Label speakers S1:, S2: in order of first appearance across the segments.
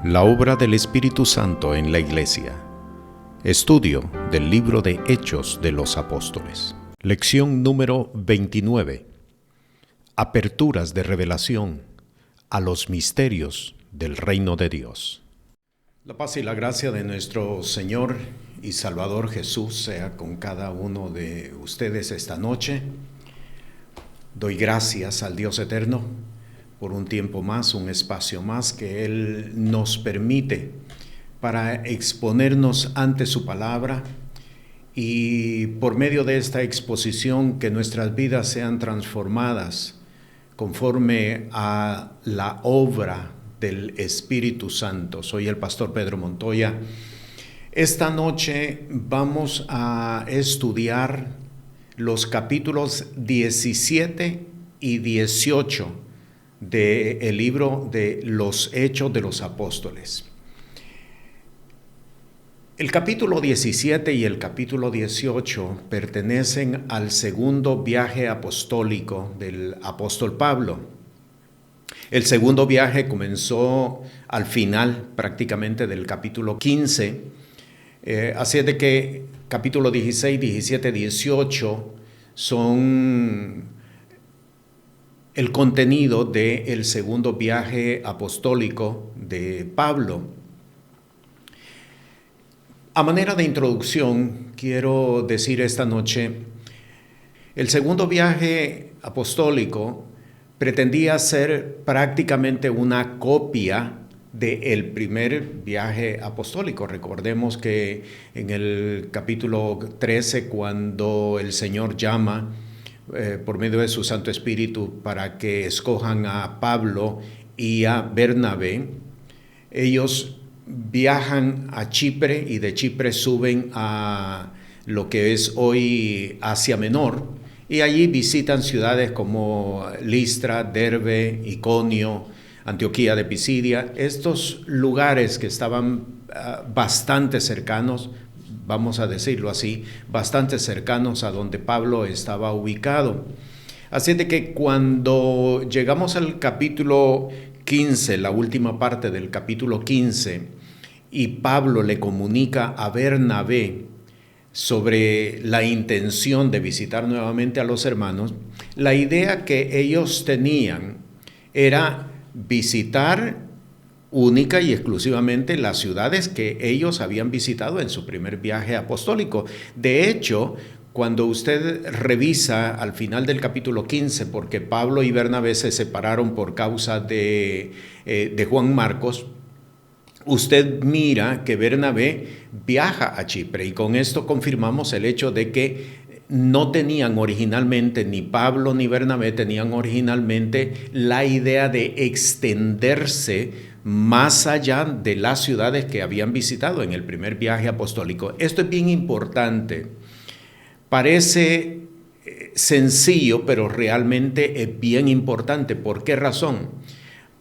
S1: La obra del Espíritu Santo en la Iglesia. Estudio del libro de Hechos de los Apóstoles. Lección número 29. Aperturas de revelación a los misterios del reino de Dios. La paz y la gracia de nuestro Señor y Salvador Jesús sea con cada uno de ustedes esta noche. Doy gracias al Dios eterno por un tiempo más, un espacio más que Él nos permite para exponernos ante su palabra y por medio de esta exposición que nuestras vidas sean transformadas conforme a la obra del Espíritu Santo. Soy el pastor Pedro Montoya. Esta noche vamos a estudiar los capítulos 17 y 18 del libro de los Hechos de los Apóstoles. El capítulo 17 y el capítulo 18 pertenecen al segundo viaje apostólico del apóstol Pablo. El segundo viaje comenzó al final prácticamente del capítulo 15, así de que capítulo 16, 17, 18 son el contenido del segundo viaje apostólico de Pablo. A manera de introducción, quiero decir esta noche, el segundo viaje apostólico pretendía ser prácticamente una copia del primer viaje apostólico. Recordemos que en el capítulo 13, cuando el Señor llama por medio de su Santo Espíritu para que escojan a Pablo y a Bernabé, ellos viajan a Chipre y de Chipre suben a lo que es hoy Asia Menor y allí visitan ciudades como Listra, Derbe, Iconio, Antioquía de Pisidia, estos lugares que estaban bastante cercanos, vamos a decirlo así, bastante cercanos a donde Pablo estaba ubicado. Así de que cuando llegamos al capítulo 15, la última parte del capítulo 15, y Pablo le comunica a Bernabé sobre la intención de visitar nuevamente a los hermanos, la idea que ellos tenían era visitar única y exclusivamente las ciudades que ellos habían visitado en su primer viaje apostólico. De hecho, cuando usted revisa al final del capítulo 15, porque Pablo y Bernabé se separaron por causa de Juan Marcos, usted mira que Bernabé viaja a Chipre y con esto confirmamos el hecho de que no tenían originalmente, ni Pablo ni Bernabé tenían originalmente la idea de extenderse más allá de las ciudades que habían visitado en el primer viaje apostólico. Esto es bien importante. Parece sencillo, pero realmente es bien importante. ¿Por qué razón?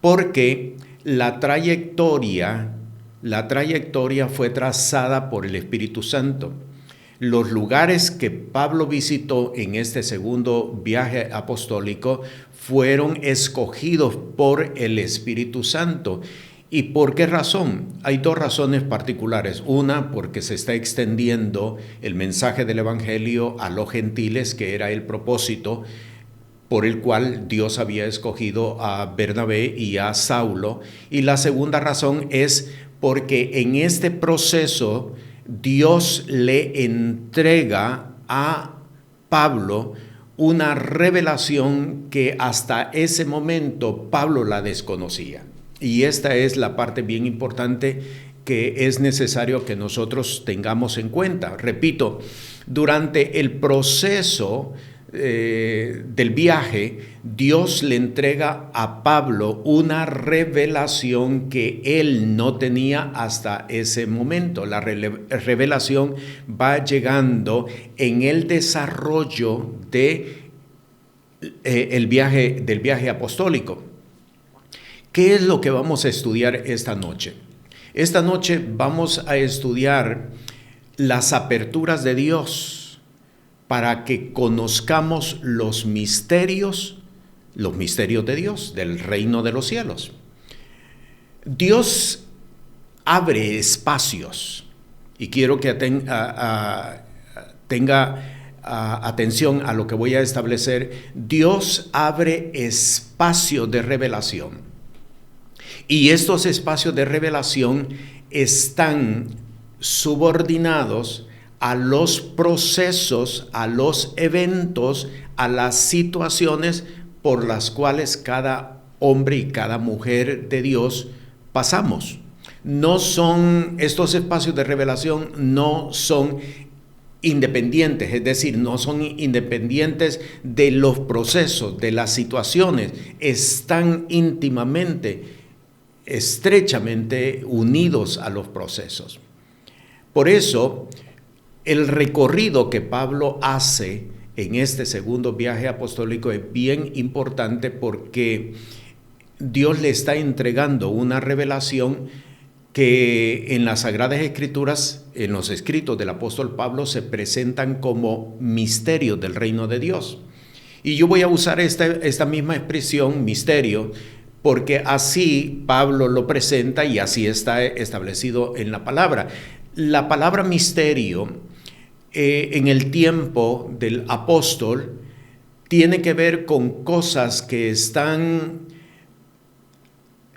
S1: Porque la trayectoria fue trazada por el Espíritu Santo. Los lugares que Pablo visitó en este segundo viaje apostólico fueron escogidos por el Espíritu Santo. ¿Y por qué razón? Hay dos razones particulares. Una, porque se está extendiendo el mensaje del Evangelio a los gentiles, que era el propósito por el cual Dios había escogido a Bernabé y a Saulo. Y la segunda razón es porque en este proceso Dios le entrega a Pablo una revelación que hasta ese momento Pablo la desconocía. Y esta es la parte bien importante que es necesario que nosotros tengamos en cuenta. Repito, durante el proceso del viaje, Dios le entrega a Pablo una revelación que él no tenía hasta ese momento. La revelación va llegando en el desarrollo del viaje apostólico. ¿Qué es lo que vamos a estudiar esta noche? Esta noche vamos a estudiar las aperturas de Dios para que conozcamos los misterios de Dios, del reino de los cielos. Dios abre espacios. Y quiero que tenga atención a lo que voy a establecer. Dios abre espacios de revelación. Y estos espacios de revelación están subordinados a los procesos, a los eventos, a las situaciones por las cuales cada hombre y cada mujer de Dios pasamos. No son, estos espacios de revelación no son independientes, es decir, no son independientes de los procesos, de las situaciones, están íntimamente, estrechamente unidos a los procesos. Por eso, el recorrido que Pablo hace en este segundo viaje apostólico es bien importante, porque Dios le está entregando una revelación que en las Sagradas Escrituras, en los escritos del apóstol Pablo, se presentan como misterios del reino de Dios. Y yo voy a usar esta misma expresión, misterio, porque así Pablo lo presenta y así está establecido en la palabra. La palabra misterio, en el tiempo del apóstol, tiene que ver con cosas que están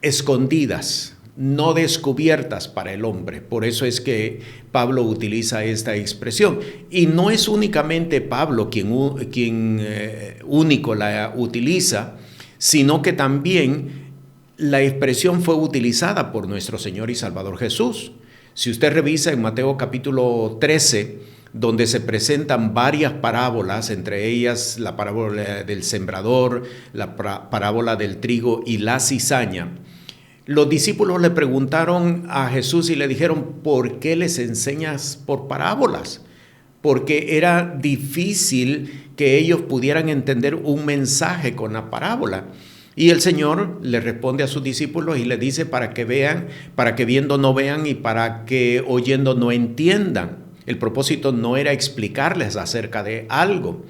S1: escondidas, no descubiertas para el hombre. Por eso es que Pablo utiliza esta expresión. Y no es únicamente Pablo quien único la utiliza, sino que también la expresión fue utilizada por nuestro Señor y Salvador Jesús. Si usted revisa en Mateo capítulo 13, donde se presentan varias parábolas, entre ellas la parábola del sembrador, la parábola del trigo y la cizaña, los discípulos le preguntaron a Jesús y le dijeron: ¿por qué les enseñas por parábolas? Porque era difícil que ellos pudieran entender un mensaje con la parábola. Y el Señor le responde a sus discípulos y le dice: para que vean, para que viendo no vean y para que oyendo no entiendan. El propósito no era explicarles acerca de algo.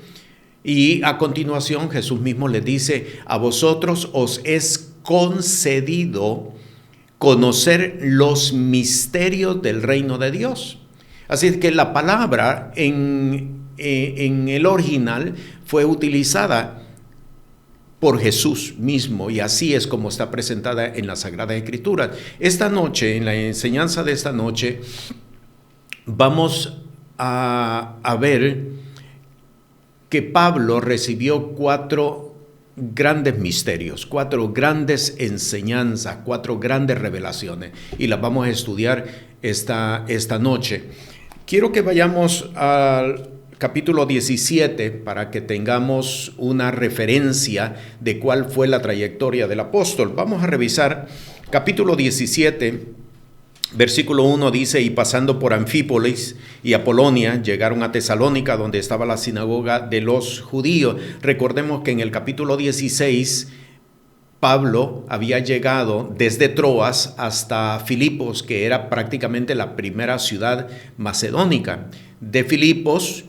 S1: Y a continuación Jesús mismo les dice: a vosotros os es concedido conocer los misterios del reino de Dios. Así que la palabra en el original fue utilizada por Jesús mismo, y así es como está presentada en la Sagrada Escritura. Esta noche, en la enseñanza de esta noche, vamos a ver que Pablo recibió 4 grandes misterios, 4 grandes enseñanzas, 4 grandes revelaciones, y las vamos a estudiar esta noche. Quiero que vayamos al capítulo 17 para que tengamos una referencia de cuál fue la trayectoria del apóstol. Vamos a revisar capítulo 17, versículo 1 dice: y pasando por Anfípolis y Apolonia, llegaron a Tesalónica, donde estaba la sinagoga de los judíos. Recordemos que en el capítulo 16, Pablo había llegado desde Troas hasta Filipos, que era prácticamente la primera ciudad macedónica. De Filipos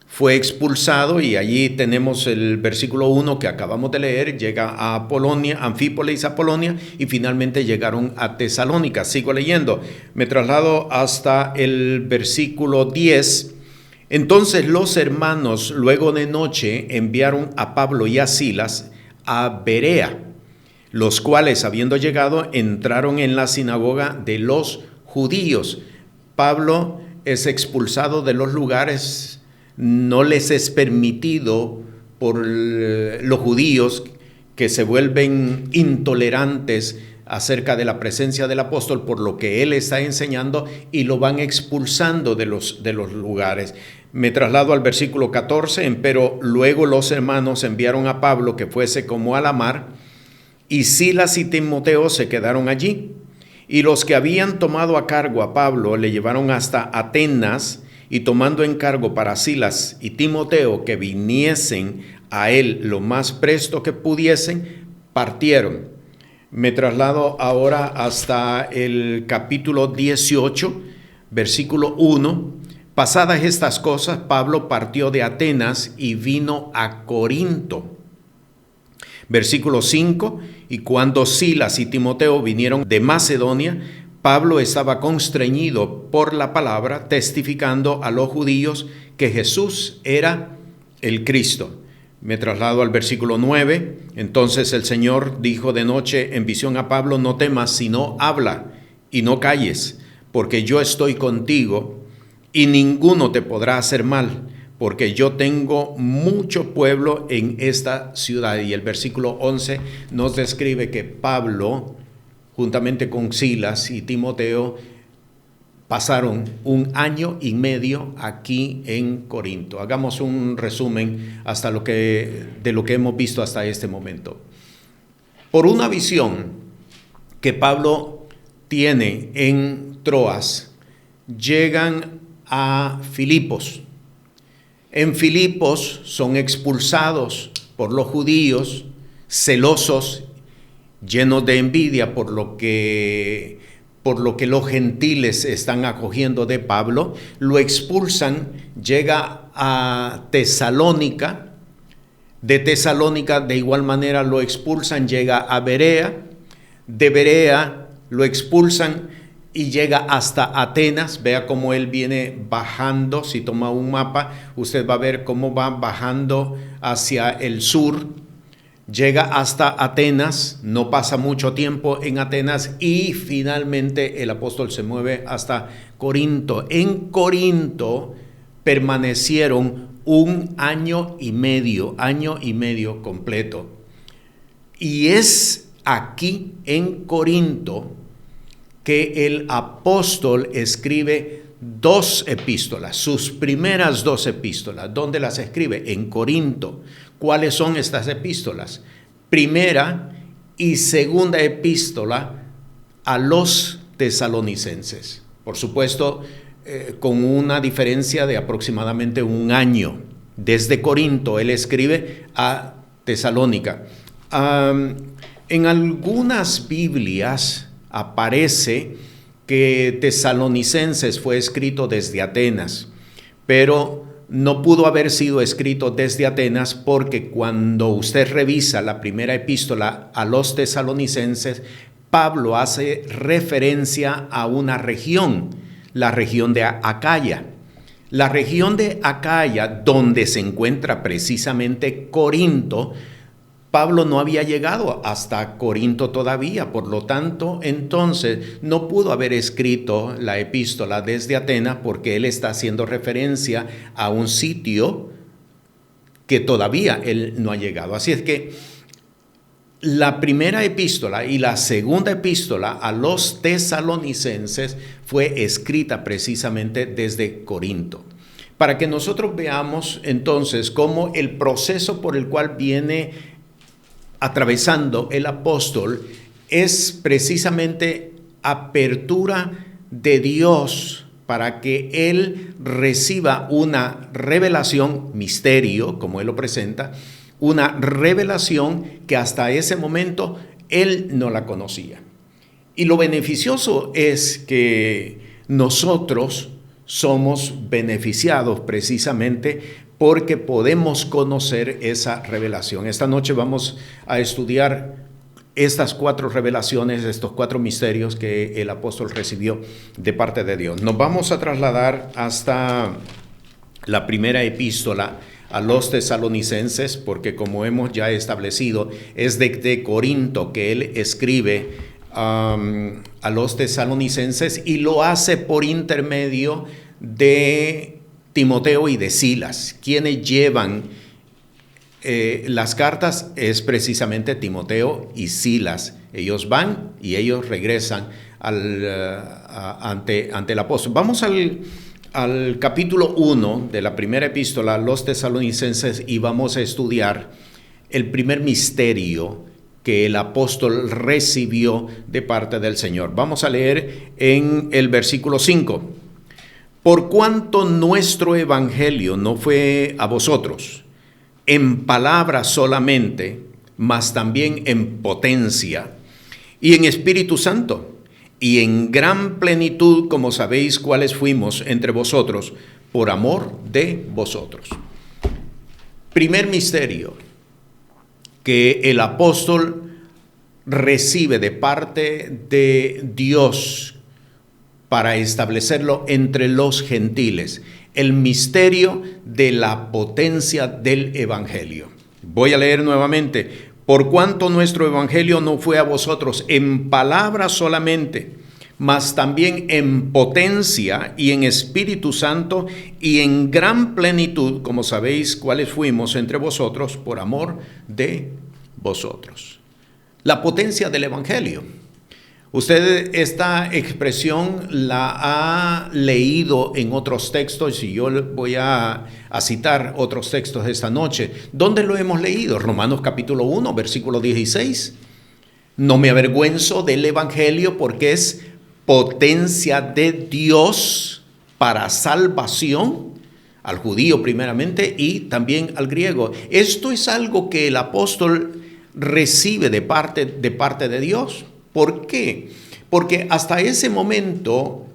S1: fue expulsado, y allí tenemos el versículo 1 que acabamos de leer. Llega a Apolonia, Anfípolis, Apolonia, y finalmente llegaron a Tesalónica. Sigo leyendo, me traslado hasta el versículo 10. Entonces los hermanos, luego de noche, enviaron a Pablo y a Silas a Berea, los cuales, habiendo llegado, entraron en la sinagoga de los judíos. Pablo es expulsado de los lugares. No les es permitido por los judíos, que se vuelven intolerantes acerca de la presencia del apóstol por lo que él está enseñando, y lo van expulsando de los lugares. Me traslado al versículo 14. Empero luego los hermanos enviaron a Pablo que fuese como a la mar, y Silas y Timoteo se quedaron allí. Y los que habían tomado a cargo a Pablo le llevaron hasta Atenas, y tomando encargo para Silas y Timoteo que viniesen a él lo más presto que pudiesen, partieron. Me traslado ahora hasta el capítulo 18, versículo 1. Pasadas estas cosas, Pablo partió de Atenas y vino a Corinto. Versículo 5. Y cuando Silas y Timoteo vinieron de Macedonia, Pablo estaba constreñido por la palabra, testificando a los judíos que Jesús era el Cristo. Me traslado al versículo 9. Entonces el Señor dijo de noche en visión a Pablo: no temas, sino habla y no calles, porque yo estoy contigo y ninguno te podrá hacer mal, porque yo tengo mucho pueblo en esta ciudad. Y el versículo 11 nos describe que Pablo, juntamente con Silas y Timoteo, pasaron 1 año y medio aquí en Corinto. Hagamos un resumen de lo que hemos visto hasta este momento. Por una visión que Pablo tiene en Troas, llegan a Filipos. En Filipos son expulsados por los judíos, celosos, llenos de envidia por lo que los gentiles están acogiendo de Pablo. Lo expulsan, llega a Tesalónica. De Tesalónica de igual manera lo expulsan, llega a Berea. De Berea lo expulsan y llega hasta Atenas. Vea cómo él viene bajando. Si toma un mapa, usted va a ver cómo va bajando hacia el sur. Llega hasta Atenas, no pasa mucho tiempo en Atenas y finalmente el apóstol se mueve hasta Corinto. En Corinto permanecieron 1 año y medio completo. Y es aquí en Corinto que el apóstol escribe 2 epístolas, sus primeras 2 epístolas. ¿Dónde las escribe? En Corinto. ¿Cuáles son estas epístolas? Primera y segunda epístola a los tesalonicenses. Por supuesto, con una diferencia de aproximadamente 1 año. Desde Corinto él escribe a Tesalónica. En algunas Biblias aparece que Tesalonicenses fue escrito desde Atenas, pero no pudo haber sido escrito desde Atenas, porque cuando usted revisa la primera epístola a los tesalonicenses, Pablo hace referencia a una región, la región de Acaya. La región de Acaya, donde se encuentra precisamente Corinto, Pablo no había llegado hasta Corinto todavía, por lo tanto, entonces no pudo haber escrito la epístola desde Atenas, porque él está haciendo referencia a un sitio que todavía él no ha llegado. Así es que la primera epístola y la segunda epístola a los tesalonicenses fue escrita precisamente desde Corinto. Para que nosotros veamos entonces cómo el proceso por el cual viene atravesando el apóstol es precisamente apertura de Dios para que él reciba una revelación, misterio, como él lo presenta, una revelación que hasta ese momento él no la conocía. Y lo beneficioso es que nosotros somos beneficiados precisamente porque podemos conocer esa revelación. Esta noche vamos a estudiar estas 4 revelaciones, estos 4 misterios que el apóstol recibió de parte de Dios. Nos vamos a trasladar hasta la primera epístola a los tesalonicenses, porque como hemos ya establecido, es de Corinto que él escribe a los tesalonicenses, y lo hace por intermedio de Timoteo y de Silas. Quienes llevan las cartas es precisamente Timoteo y Silas. Ellos van y ellos regresan ante el apóstol. Vamos al capítulo 1 de la primera epístola a los tesalonicenses y vamos a estudiar el primer misterio que el apóstol recibió de parte del Señor. Vamos a leer en el versículo 5. Por cuanto nuestro evangelio no fue a vosotros en palabra solamente, mas también en potencia y en Espíritu Santo y en gran plenitud, como sabéis cuáles fuimos entre vosotros, por amor de vosotros. Primer misterio que el apóstol recibe de parte de Dios para establecerlo entre los gentiles. El misterio de la potencia del evangelio. Voy a leer nuevamente. Por cuanto nuestro evangelio no fue a vosotros en palabras solamente, mas también en potencia y en Espíritu Santo y en gran plenitud, como sabéis cuáles fuimos entre vosotros por amor de vosotros. La potencia del evangelio. Usted esta expresión la ha leído en otros textos y yo voy a citar otros textos esta noche. ¿Dónde lo hemos leído? Romanos capítulo 1, versículo 16. No me avergüenzo del evangelio porque es potencia de Dios para salvación al judío primeramente y también al griego. Esto es algo que el apóstol recibe de parte de Dios. ¿Por qué? Porque hasta ese momento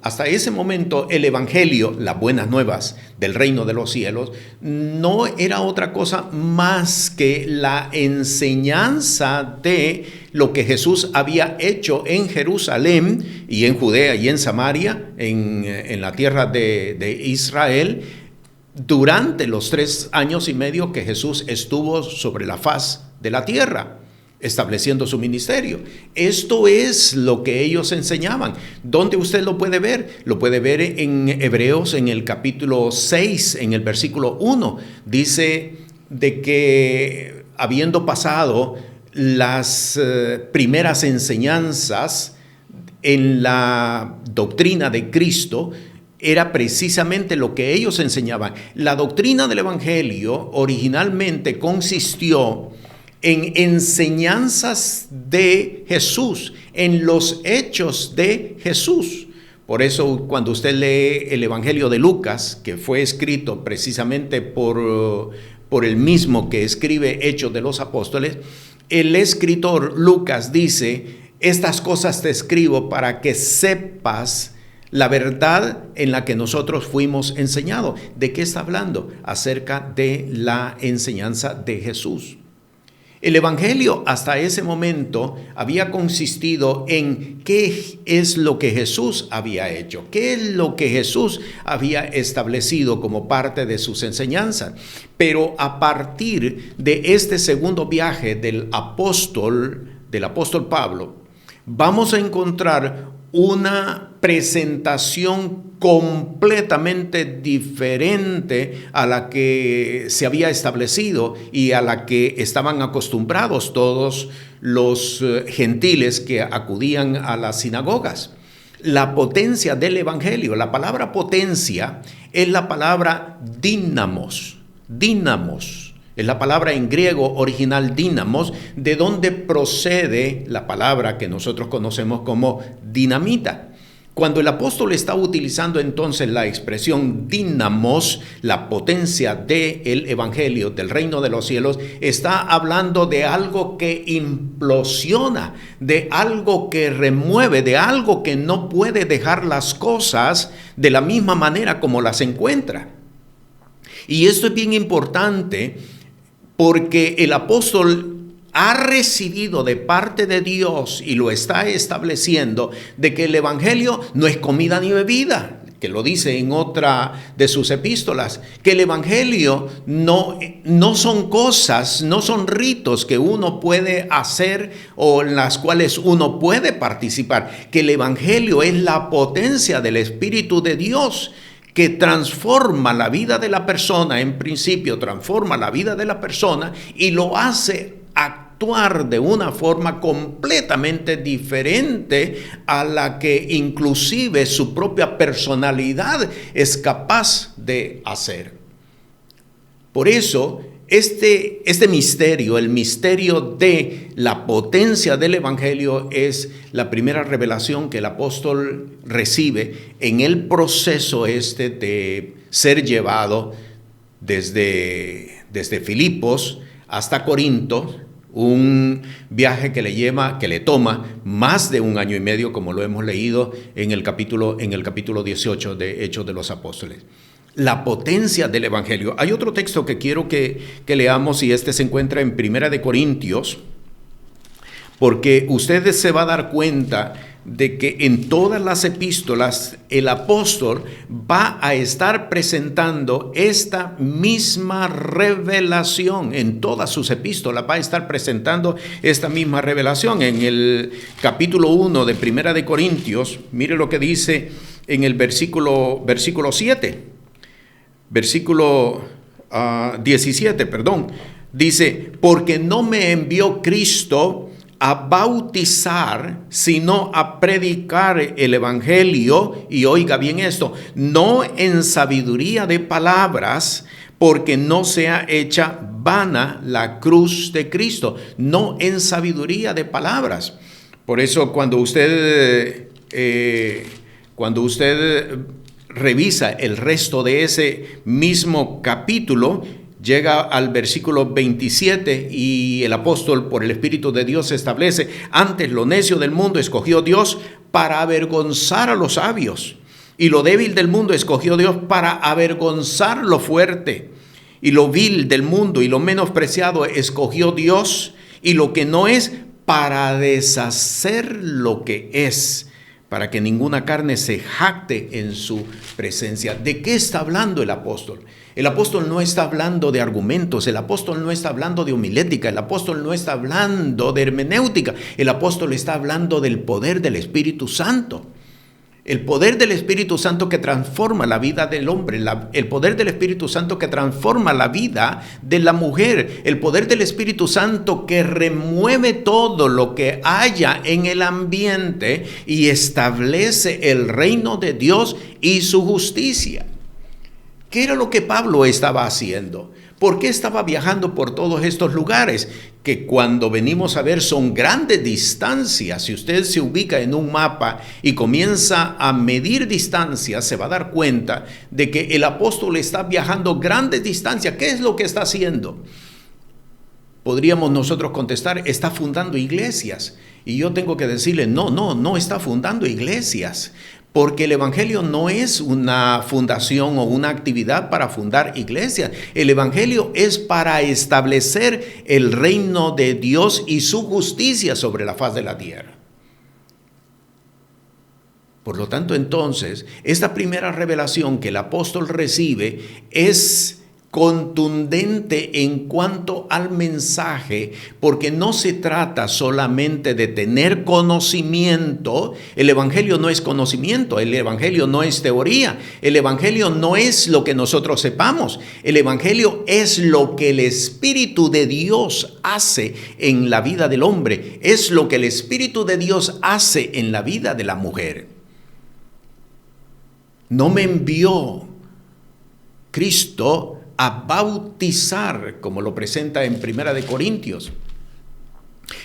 S1: el evangelio, las buenas nuevas del reino de los cielos, no era otra cosa más que la enseñanza de lo que Jesús había hecho en Jerusalén y en Judea y en Samaria, en la tierra de Israel, durante los 3 años y medio que Jesús estuvo sobre la faz de la tierra, estableciendo su ministerio. Esto es lo que ellos enseñaban. ¿Dónde usted lo puede ver? Lo puede ver en Hebreos, en el capítulo 6, en el versículo 1. Dice de que habiendo pasado las primeras enseñanzas en la doctrina de Cristo, era precisamente lo que ellos enseñaban. La doctrina del evangelio originalmente consistió en enseñanzas de Jesús, en los hechos de Jesús. Por eso cuando usted lee el Evangelio de Lucas, que fue escrito precisamente por el mismo que escribe Hechos de los Apóstoles, el escritor Lucas dice: estas cosas te escribo para que sepas la verdad en la que nosotros fuimos enseñados. ¿De qué está hablando? Acerca de la enseñanza de Jesús. El evangelio hasta ese momento había consistido en qué es lo que Jesús había hecho, qué es lo que Jesús había establecido como parte de sus enseñanzas. Pero a partir de este segundo viaje del apóstol Pablo, vamos a encontrar una presentación completamente diferente a la que se había establecido y a la que estaban acostumbrados todos los gentiles que acudían a las sinagogas. La potencia del evangelio, la palabra potencia es la palabra dínamos. Es la palabra en griego original dínamos, de donde procede la palabra que nosotros conocemos como dinamita. Cuando el apóstol está utilizando entonces la expresión dínamos, la potencia del evangelio, del reino de los cielos, está hablando de algo que implosiona, de algo que remueve, de algo que no puede dejar las cosas de la misma manera como las encuentra. Y esto es bien importante porque el apóstol ha recibido de parte de Dios y lo está estableciendo de que el evangelio no es comida ni bebida, que lo dice en otra de sus epístolas, que el evangelio no son cosas, no son ritos que uno puede hacer o en las cuales uno puede participar, que el evangelio es la potencia del Espíritu de Dios que transforma la vida de la persona, en principio transforma la vida de la persona y lo hace actuar de una forma completamente diferente a la que inclusive su propia personalidad es capaz de hacer. Por eso, este misterio, el misterio de la potencia del evangelio, es la primera revelación que el apóstol recibe en el proceso de ser llevado desde Filipos hasta Corinto, un viaje que le toma más de 1 año y medio, como lo hemos leído en el capítulo 18 de Hechos de los Apóstoles. La potencia del evangelio. Hay otro texto que quiero que leamos y se encuentra en 1 de Corintios, porque ustedes se van a dar cuenta de que en todas las epístolas el apóstol va a estar presentando esta misma revelación. En todas sus epístolas va a estar presentando esta misma revelación. En el capítulo 1 de Primera de Corintios, mire lo que dice en el versículo 7, versículo 17, perdón. Dice, porque no me envió Cristo a bautizar, sino a predicar el evangelio, y oiga bien esto, no en sabiduría de palabras, porque no sea hecha vana la cruz de Cristo, no en sabiduría de palabras. Por eso cuando usted revisa el resto de ese mismo capítulo, llega al versículo 27 y el apóstol por el Espíritu de Dios establece, antes lo necio del mundo escogió Dios para avergonzar a los sabios, y lo débil del mundo escogió Dios para avergonzar lo fuerte, y lo vil del mundo y lo menospreciado escogió Dios, y lo que no es, para deshacer lo que es, para que ninguna carne se jacte en su presencia. ¿De qué está hablando el apóstol? El apóstol no está hablando de argumentos, el apóstol no está hablando de homilética, el apóstol no está hablando de hermenéutica, el apóstol está hablando del poder del Espíritu Santo. El poder del Espíritu Santo que transforma la vida del hombre, el poder del Espíritu Santo que transforma la vida de la mujer, el poder del Espíritu Santo que remueve todo lo que haya en el ambiente y establece el reino de Dios y su justicia. ¿Qué era lo que Pablo estaba haciendo? ¿Por qué estaba viajando por todos estos lugares? Que cuando venimos a ver son grandes distancias. Si usted se ubica en un mapa y comienza a medir distancias, se va a dar cuenta de que el apóstol está viajando grandes distancias. ¿Qué es lo que está haciendo? Podríamos nosotros contestar, está fundando iglesias. Y yo tengo que decirle, no está fundando iglesias. Porque el evangelio no es una fundación o una actividad para fundar iglesias. El evangelio es para establecer el reino de Dios y su justicia sobre la faz de la tierra. Por lo tanto, entonces, esta primera revelación que el apóstol recibe es contundente en cuanto al mensaje, porque no se trata solamente de tener conocimiento. El evangelio no es conocimiento, el evangelio no es teoría, el evangelio no es lo que nosotros sepamos, el evangelio es lo que el Espíritu de Dios hace en la vida del hombre, es lo que el Espíritu de Dios hace en la vida de la mujer. No me envió Cristo a bautizar, como lo presenta en Primera de Corintios.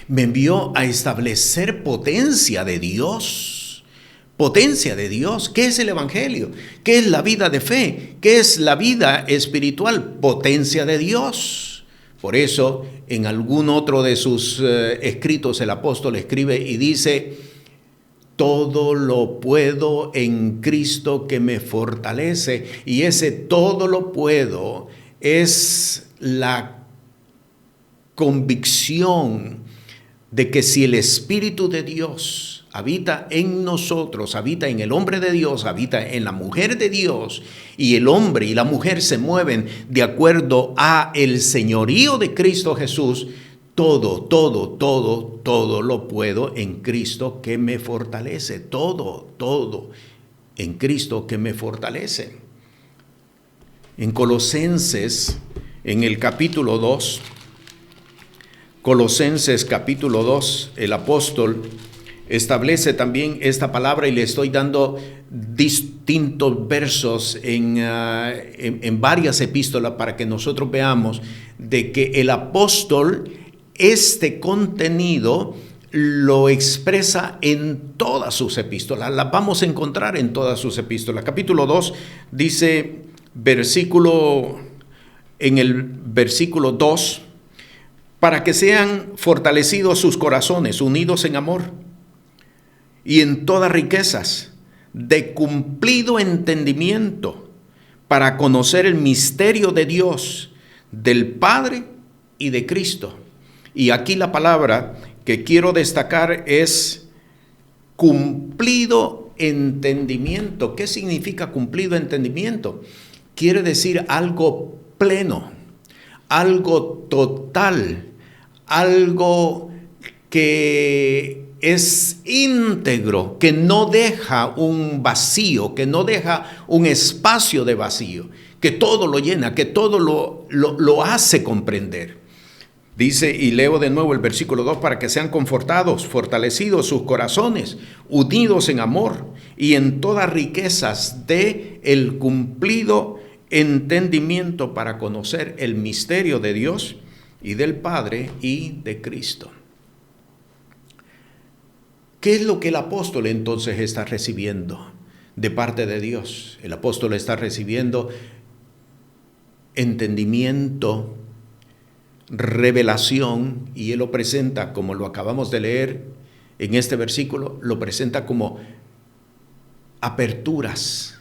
S1: Me envió a establecer potencia de Dios. Potencia de Dios. ¿Qué es el evangelio? ¿Qué es la vida de fe? ¿Qué es la vida espiritual? Potencia de Dios. Por eso, en algún otro de sus escritos, el apóstol escribe y dice: todo lo puedo en Cristo que me fortalece. Y ese todo lo puedo es la convicción de que si el Espíritu de Dios habita en nosotros, habita en el hombre de Dios, habita en la mujer de Dios, y el hombre y la mujer se mueven de acuerdo a el señorío de Cristo Jesús, todo lo puedo en Cristo que me fortalece. Todo en Cristo que me fortalece. En Colosenses, en el capítulo 2, Colosenses capítulo 2, el apóstol establece también esta palabra, y le estoy dando distintos versos en varias epístolas para que nosotros veamos de que el apóstol este contenido lo expresa en todas sus epístolas. Las vamos a encontrar en todas sus epístolas. Capítulo 2 dice, en el versículo 2, para que sean fortalecidos sus corazones, unidos en amor y en todas riquezas, de cumplido entendimiento, para conocer el misterio de Dios, del Padre y de Cristo. Y aquí la palabra que quiero destacar es cumplido entendimiento. ¿Qué significa cumplido entendimiento? Quiere decir algo pleno, algo total, algo que es íntegro, que no deja un vacío, que no deja un espacio de vacío, que todo lo llena, que todo lo hace comprender. Dice, y leo de nuevo el versículo 2, para que sean confortados, fortalecidos sus corazones, unidos en amor y en todas riquezas de el cumplido entendimiento para conocer el misterio de Dios y del Padre y de Cristo. ¿Qué es lo que el apóstol entonces está recibiendo de parte de Dios? El apóstol está recibiendo entendimiento, revelación, y él lo presenta, como lo acabamos de leer en este versículo, lo presenta como aperturas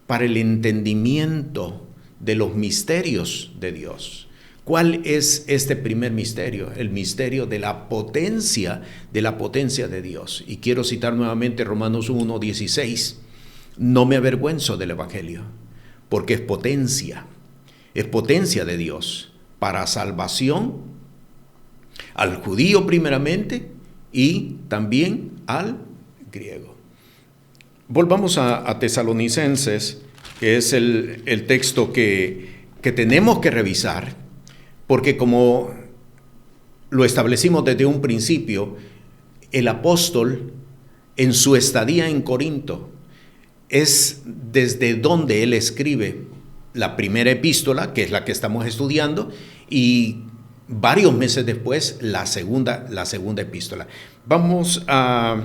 S1: para el entendimiento de los misterios de Dios. ¿Cuál es este primer misterio? El misterio de la potencia de Dios. Y quiero citar nuevamente Romanos 1:16. No me avergüenzo del Evangelio, porque es potencia de Dios para salvación al judío primeramente y también al griego. Volvamos a Tesalonicenses, que es el texto que tenemos que revisar, porque como lo establecimos desde un principio, el apóstol en su estadía en Corinto es desde donde él escribe la primera epístola, que es la que estamos estudiando, y varios meses después la segunda epístola. Vamos al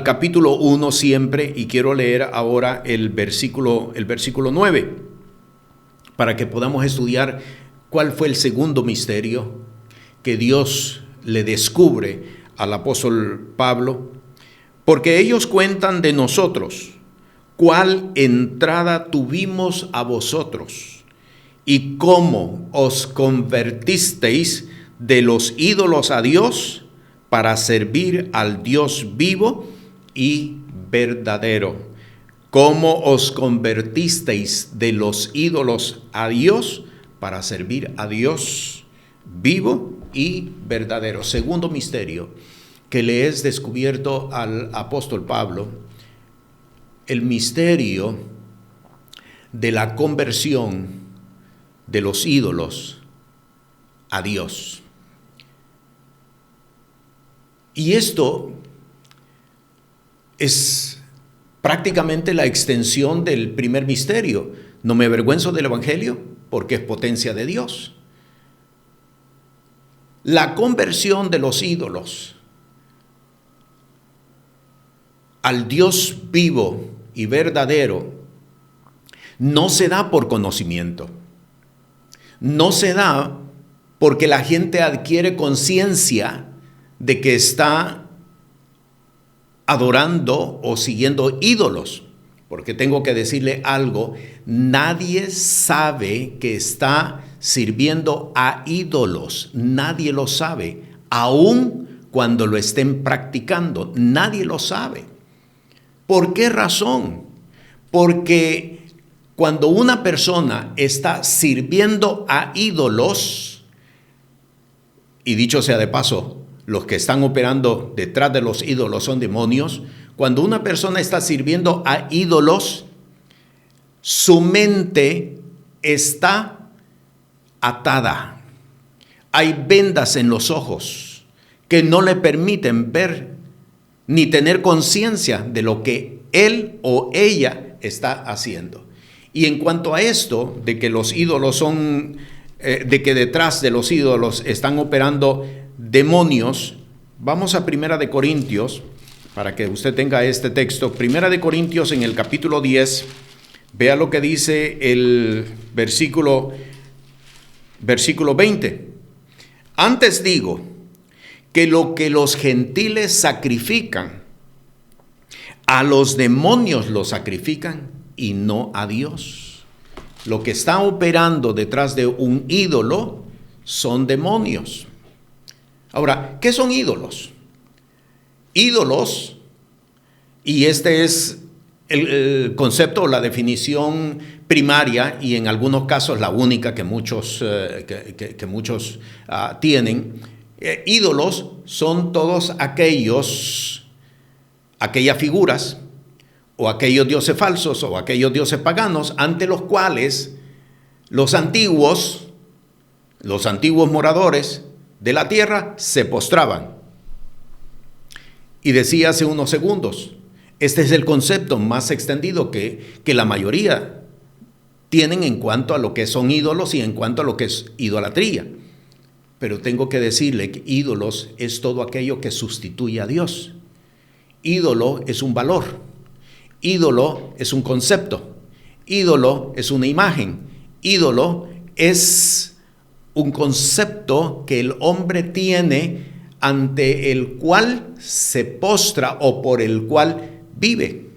S1: capítulo 1 siempre, y quiero leer ahora el versículo 9, para que podamos estudiar cuál fue el segundo misterio que Dios le descubre al apóstol Pablo, porque ellos cuentan de nosotros cuál entrada tuvimos a vosotros y cómo os convertisteis de los ídolos a Dios para servir al Dios vivo y verdadero. Cómo os convertisteis de los ídolos a Dios para servir a Dios vivo y verdadero. Segundo misterio que le es descubierto al apóstol Pablo, el misterio de la conversión de los ídolos a Dios. Y esto es prácticamente la extensión del primer misterio. No me avergüenzo del Evangelio porque es potencia de Dios. La conversión de los ídolos al Dios vivo y verdadero no se da por conocimiento. No se da porque la gente adquiere conciencia de que está adorando o siguiendo ídolos. Porque tengo que decirle algo, nadie sabe que está sirviendo a ídolos, nadie lo sabe, aun cuando lo estén practicando, nadie lo sabe. ¿Por qué razón? Porque cuando una persona está sirviendo a ídolos, y dicho sea de paso, los que están operando detrás de los ídolos son demonios. Cuando una persona está sirviendo a ídolos, su mente está atada. Hay vendas en los ojos que no le permiten ver ni tener conciencia de lo que él o ella está haciendo. Y en cuanto a esto, de que los ídolos son, de que detrás de los ídolos están operando demonios, vamos a Primera de Corintios, para que usted tenga este texto. Primera de Corintios en el capítulo 10, vea lo que dice el versículo 20. Antes digo que lo que los gentiles sacrifican, a los demonios lo sacrifican y no a Dios. Lo que está operando detrás de un ídolo son demonios. Ahora, ¿qué son ídolos? ídolos, y este es el concepto o la definición primaria, y en algunos casos la única que muchos tienen. Ídolos son todos aquellas figuras o aquellos dioses falsos o aquellos dioses paganos ante los cuales los antiguos moradores de la tierra se postraban. Y decía hace unos segundos, este es el concepto más extendido que la mayoría tienen en cuanto a lo que son ídolos y en cuanto a lo que es idolatría. Pero tengo que decirle que ídolos es todo aquello que sustituye a Dios. Ídolo es un valor. Ídolo es un concepto. Ídolo es una imagen. Ídolo es un concepto que el hombre tiene ante el cual se postra o por el cual vive.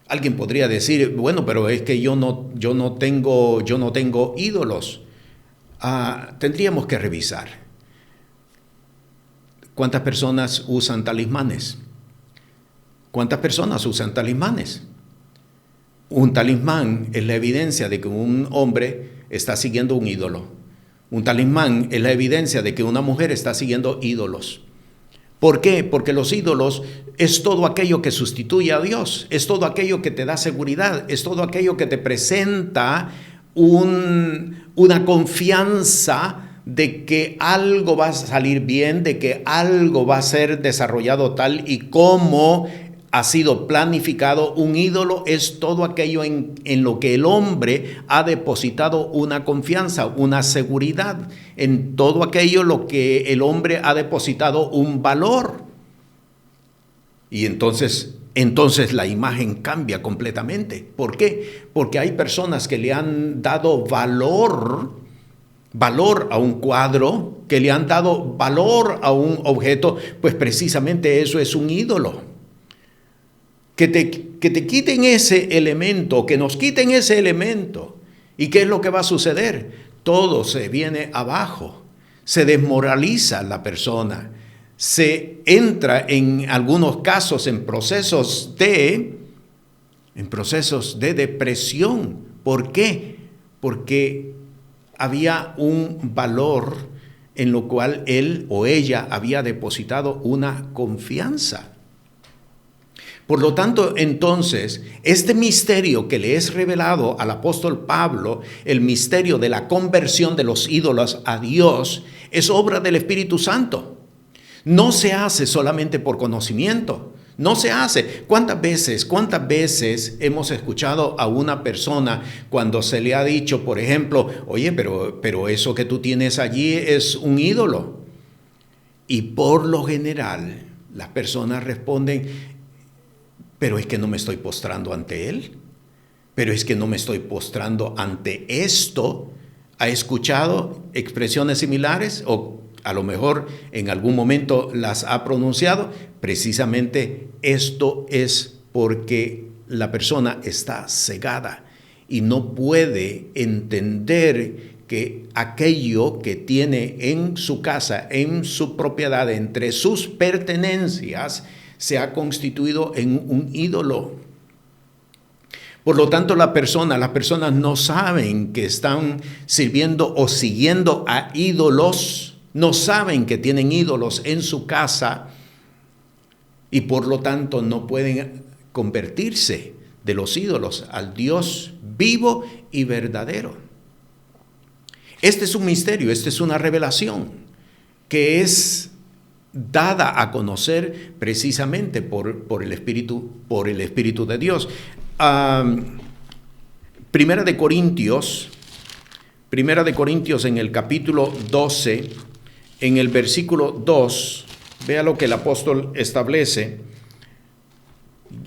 S1: Alguien podría decir, bueno, pero es que yo no tengo ídolos. Tendríamos que revisar. ¿Cuántas personas usan talismanes? ¿Cuántas personas usan talismanes? Un talismán es la evidencia de que un hombre está siguiendo un ídolo. Un talismán es la evidencia de que una mujer está siguiendo ídolos. ¿Por qué? Porque los ídolos es todo aquello que sustituye a Dios, es todo aquello que te da seguridad, es todo aquello que te presenta una confianza de que algo va a salir bien, de que algo va a ser desarrollado tal y como ha sido planificado. Un ídolo es todo aquello en lo que el hombre ha depositado una confianza, una seguridad, en todo aquello lo que el hombre ha depositado un valor. Y entonces la imagen cambia completamente. ¿Por qué? Porque hay personas que le han dado valor a un cuadro, que le han dado valor a un objeto, pues precisamente eso es un ídolo. Que te quiten ese elemento, que nos quiten ese elemento. ¿Y qué es lo que va a suceder? Todo se viene abajo, se desmoraliza la persona, se entra en algunos casos en procesos de depresión. ¿Por qué? Porque había un valor en lo cual él o ella había depositado una confianza. Por lo tanto, entonces, este misterio que le es revelado al apóstol Pablo, el misterio de la conversión de los ídolos a Dios, es obra del Espíritu Santo. No se hace solamente por conocimiento, no se hace. ¿Cuántas veces hemos escuchado a una persona cuando se le ha dicho, por ejemplo, oye, pero eso que tú tienes allí es un ídolo? Y por lo general, las personas responden, pero es que no me estoy postrando ante él, pero es que no me estoy postrando ante esto. ¿Ha escuchado expresiones similares o a lo mejor en algún momento las ha pronunciado? Precisamente esto es porque la persona está cegada y no puede entender que aquello que tiene en su casa, en su propiedad, entre sus pertenencias, se ha constituido en un ídolo. Por lo tanto, las personas no saben que están sirviendo o siguiendo a ídolos, no saben que tienen ídolos en su casa y por lo tanto no pueden convertirse de los ídolos al Dios vivo y verdadero. Este es un misterio, esta es una revelación que es dada a conocer precisamente por el Espíritu de Dios. Primera de Corintios en el capítulo 12, en el versículo 2, vea lo que el apóstol establece,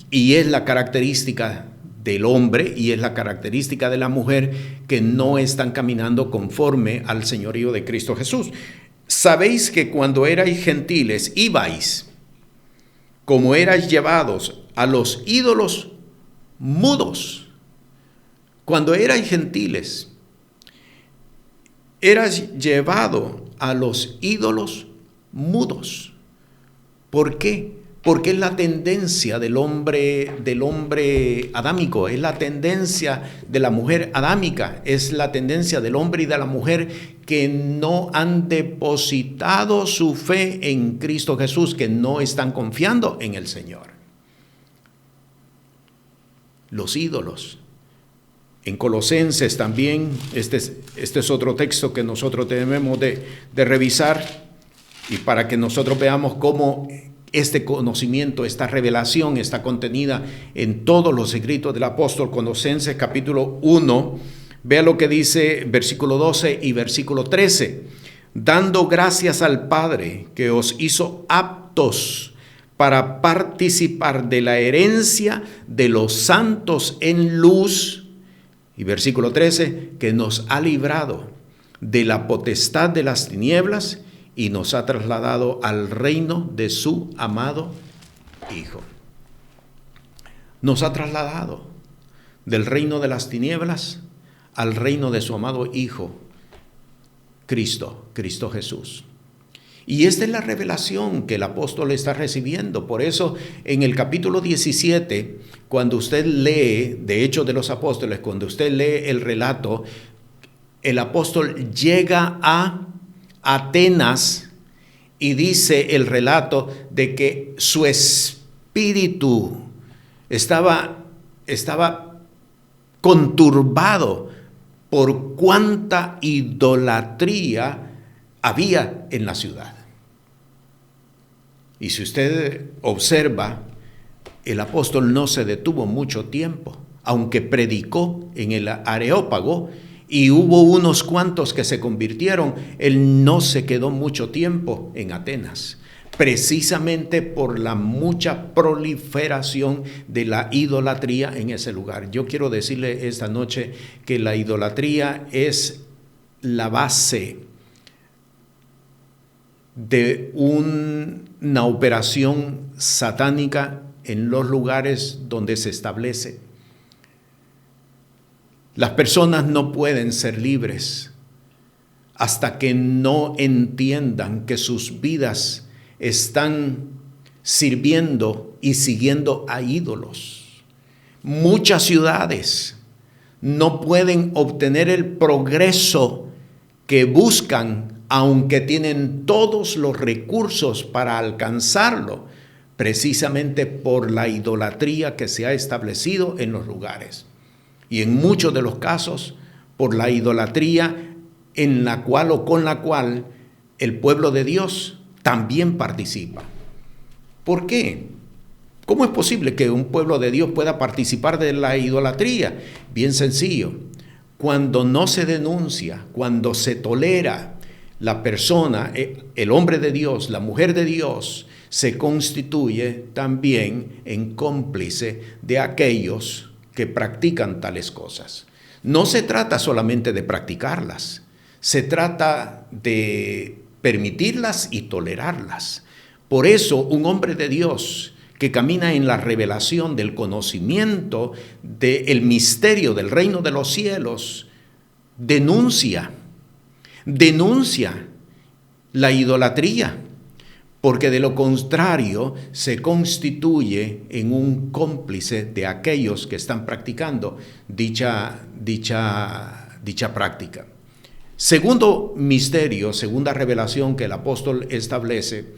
S1: y es la característica del hombre y es la característica de la mujer que no están caminando conforme al señorío de Cristo Jesús. Sabéis que cuando erais gentiles, ibais, como erais llevados a los ídolos mudos. Cuando erais gentiles, eras llevado a los ídolos mudos. ¿Por qué? porque es la tendencia del hombre adámico, es la tendencia de la mujer adámica, es la tendencia del hombre y de la mujer que no han depositado su fe en Cristo Jesús, que no están confiando en el Señor. Los ídolos. En Colosenses también, este es otro texto que nosotros debemos de revisar, y para que nosotros veamos cómo este conocimiento, esta revelación está contenida en todos los escritos del apóstol. Colosenses capítulo 1, vea lo que dice versículo 12 y versículo 13. Dando gracias al Padre que os hizo aptos para participar de la herencia de los santos en luz. Y versículo 13, que nos ha librado de la potestad de las tinieblas y nos ha trasladado al reino de su amado Hijo. Nos ha trasladado del reino de las tinieblas al reino de su amado Hijo, Cristo Jesús. Y esta es la revelación que el apóstol está recibiendo. Por eso en el capítulo 17, cuando usted lee de Hechos de los Apóstoles, cuando usted lee el relato, el apóstol llega a Atenas y dice el relato de que su espíritu estaba conturbado por cuánta idolatría había en la ciudad. Y si usted observa, el apóstol no se detuvo mucho tiempo, aunque predicó en el Areópago y hubo unos cuantos que se convirtieron, él no se quedó mucho tiempo en Atenas, precisamente por la mucha proliferación de la idolatría en ese lugar. Yo quiero decirle esta noche que la idolatría es la base de una operación satánica en los lugares donde se establece. Las personas no pueden ser libres hasta que no entiendan que sus vidas están sirviendo y siguiendo a ídolos. Muchas ciudades no pueden obtener el progreso que buscan, aunque tienen todos los recursos para alcanzarlo, precisamente por la idolatría que se ha establecido en los lugares. Y en muchos de los casos, por la idolatría en la cual o con la cual el pueblo de Dios también participa. ¿Por qué? ¿Cómo es posible que un pueblo de Dios pueda participar de la idolatría? Bien sencillo. Cuando no se denuncia, cuando se tolera, la persona, el hombre de Dios, la mujer de Dios, se constituye también en cómplice de aquellos que practican tales cosas. No se trata solamente de practicarlas, se trata de permitirlas y tolerarlas. Por eso, un hombre de Dios que camina en la revelación del conocimiento del misterio del reino de los cielos, denuncia la idolatría, porque de lo contrario se constituye en un cómplice de aquellos que están practicando dicha práctica. Segundo misterio, segunda revelación que el apóstol establece,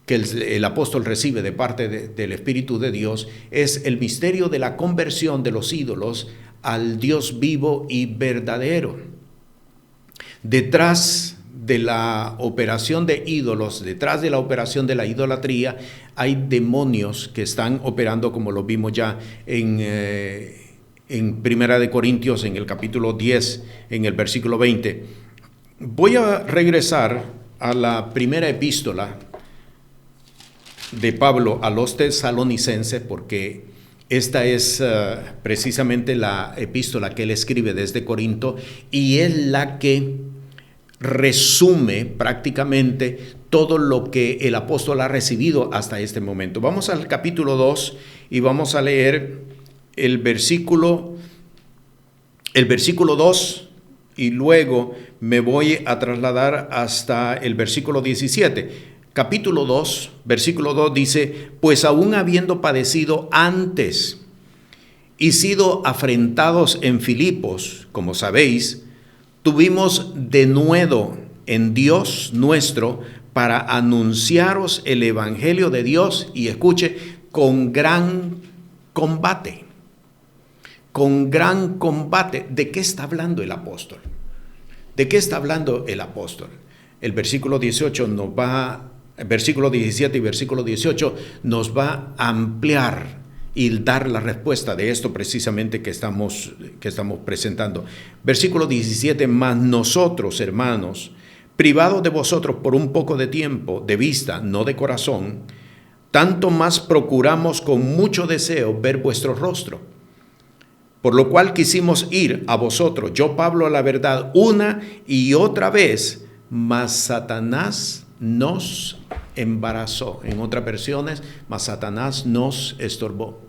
S1: que el apóstol recibe de parte del Espíritu de Dios, es el misterio de la conversión de los ídolos al Dios vivo y verdadero. Detrás de la operación de ídolos, detrás de la operación de la idolatría, hay demonios que están operando, como lo vimos ya en Primera de Corintios, en el capítulo 10, en el versículo 20. Voy a regresar a la primera epístola de Pablo a los tesalonicenses, porque esta es precisamente la epístola que él escribe desde Corinto y es la que resume prácticamente todo lo que el apóstol ha recibido hasta este momento. Vamos al capítulo 2 y vamos a leer el versículo 2 y luego me voy a trasladar hasta el versículo 17. capítulo 2, versículo 2 dice, pues aún habiendo padecido antes y sido afrentados en Filipos, como sabéis, tuvimos denuedo en Dios nuestro para anunciaros el evangelio de Dios, y escuche, con gran combate. Con gran combate. ¿De qué está hablando el apóstol? ¿De qué está hablando el apóstol? El versículo 18 versículo 17 y versículo 18 nos va a ampliar y dar la respuesta de esto precisamente que estamos presentando. Versículo 17, mas nosotros, hermanos, privados de vosotros por un poco de tiempo, de vista, no de corazón, tanto más procuramos con mucho deseo ver vuestro rostro. Por lo cual quisimos ir a vosotros, yo Pablo a la verdad, una y otra vez, mas Satanás nos embarazó. En otras versiones, mas Satanás nos estorbó.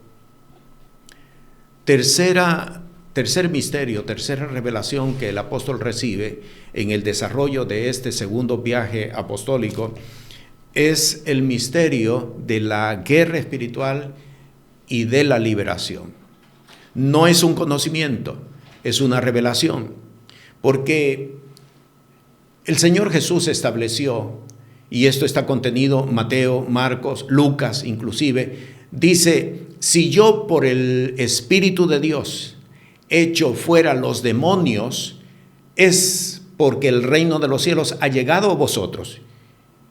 S1: Tercer misterio, tercera revelación que el apóstol recibe en el desarrollo de este segundo viaje apostólico es el misterio de la guerra espiritual y de la liberación. No es un conocimiento, es una revelación, porque el Señor Jesús estableció, y esto está contenido en Mateo, Marcos, Lucas inclusive, dice, si yo por el Espíritu de Dios echo fuera los demonios, es porque el reino de los cielos ha llegado a vosotros.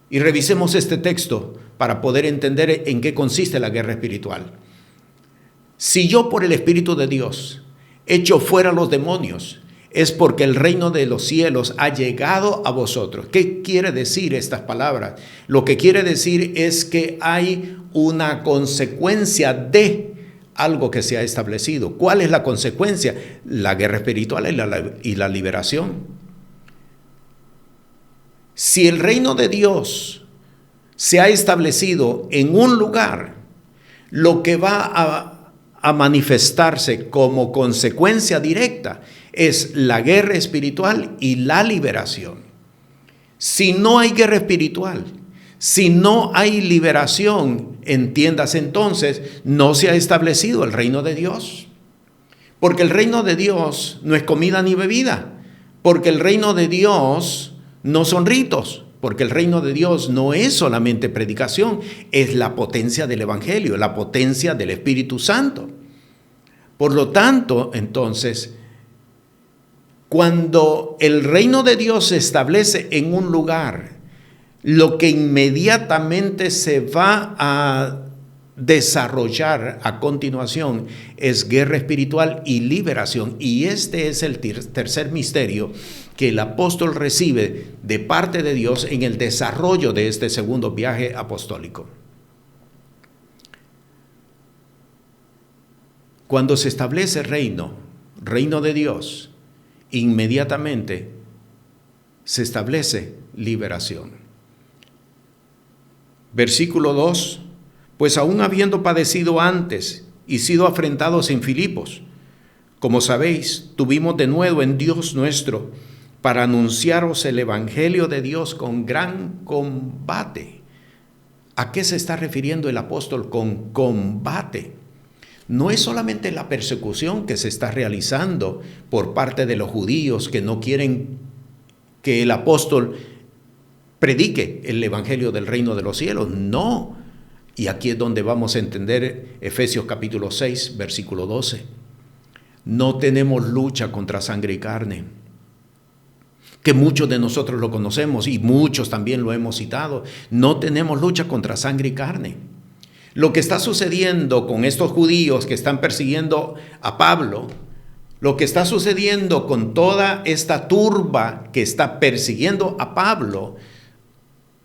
S1: Y revisemos este texto para poder entender en qué consiste la guerra espiritual. Si yo por el Espíritu de Dios echo fuera los demonios, es porque el reino de los cielos ha llegado a vosotros. ¿Qué quiere decir estas palabras? Lo que quiere decir es que hay una consecuencia de algo que se ha establecido. ¿Cuál es la consecuencia? La guerra espiritual y la liberación. Si el reino de Dios se ha establecido en un lugar, lo que va a manifestarse como consecuencia directa es la guerra espiritual y la liberación. Si no hay guerra espiritual, si no hay liberación, entiéndase entonces, no se ha establecido el reino de Dios. Porque el reino de Dios no es comida ni bebida, porque el reino de Dios no son ritos, porque el reino de Dios no es solamente predicación, es la potencia del Evangelio, la potencia del Espíritu Santo. Por lo tanto, entonces, cuando el reino de Dios se establece en un lugar, lo que inmediatamente se va a desarrollar a continuación es guerra espiritual y liberación. Y este es el tercer misterio que el apóstol recibe de parte de Dios en el desarrollo de este segundo viaje apostólico. Cuando se establece reino de Dios, inmediatamente se establece liberación. Versículo 2, pues aún habiendo padecido antes y sido afrentados en Filipos, como sabéis, tuvimos de nuevo en Dios nuestro para anunciaros el evangelio de Dios con gran combate. ¿A qué se está refiriendo el apóstol con combate? No es solamente la persecución que se está realizando por parte de los judíos que no quieren que el apóstol predique el evangelio del reino de los cielos. No. Y aquí es donde vamos a entender Efesios capítulo 6, versículo 12. No tenemos lucha contra sangre y carne, que muchos de nosotros lo conocemos y muchos también lo hemos citado. No tenemos lucha contra sangre y carne. Lo que está sucediendo con estos judíos que están persiguiendo a Pablo, lo que está sucediendo con toda esta turba que está persiguiendo a Pablo,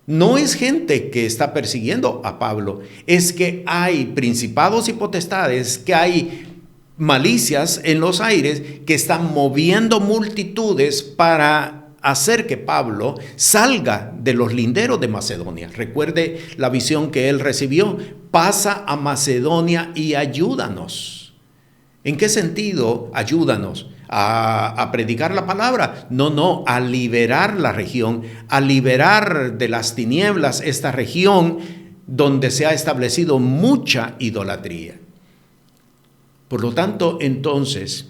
S1: no es gente que está persiguiendo a Pablo, es que hay principados y potestades, que hay malicias en los aires que están moviendo multitudes para hacer que Pablo salga de los linderos de Macedonia. Recuerde la visión que él recibió: pasa a Macedonia y ayúdanos. ¿En qué sentido ayúdanos? a predicar la palabra. No, a liberar la región, a liberar de las tinieblas esta región donde se ha establecido mucha idolatría. Por lo tanto, entonces,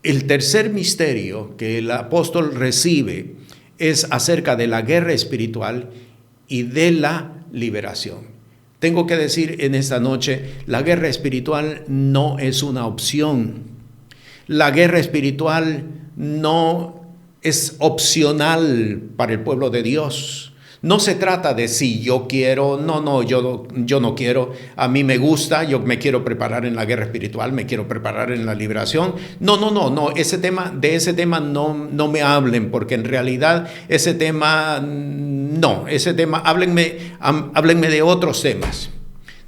S1: el tercer misterio que el apóstol recibe es acerca de la guerra espiritual y de la liberación. Tengo que decir en esta noche, la guerra espiritual no es una opción. La guerra espiritual no es opcional para el pueblo de Dios. No se trata de si yo quiero, yo no quiero, a mí me gusta, yo me quiero preparar en la guerra espiritual, me quiero preparar en la liberación. No, de ese tema no me hablen, porque en realidad háblenme de otros temas.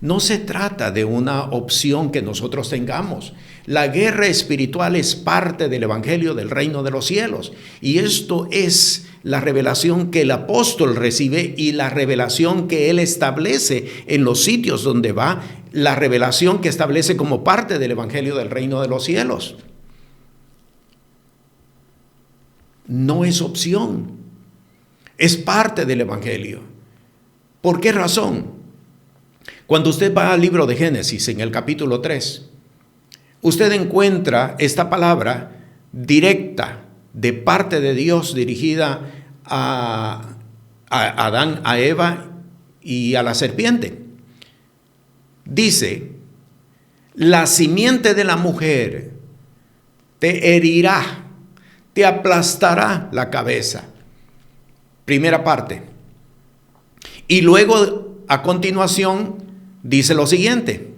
S1: No se trata de una opción que nosotros tengamos. La guerra espiritual es parte del evangelio del reino de los cielos. Y esto es la revelación que el apóstol recibe y la revelación que él establece en los sitios donde va, la revelación que establece como parte del evangelio del reino de los cielos. No es opción, es parte del evangelio. ¿Por qué razón? Cuando usted va al libro de Génesis, en el capítulo 3, usted encuentra esta palabra directa de parte de Dios dirigida a Adán, a Eva y a la serpiente. Dice, la simiente de la mujer te herirá, te aplastará la cabeza. Primera parte. Y luego, a continuación, dice lo siguiente,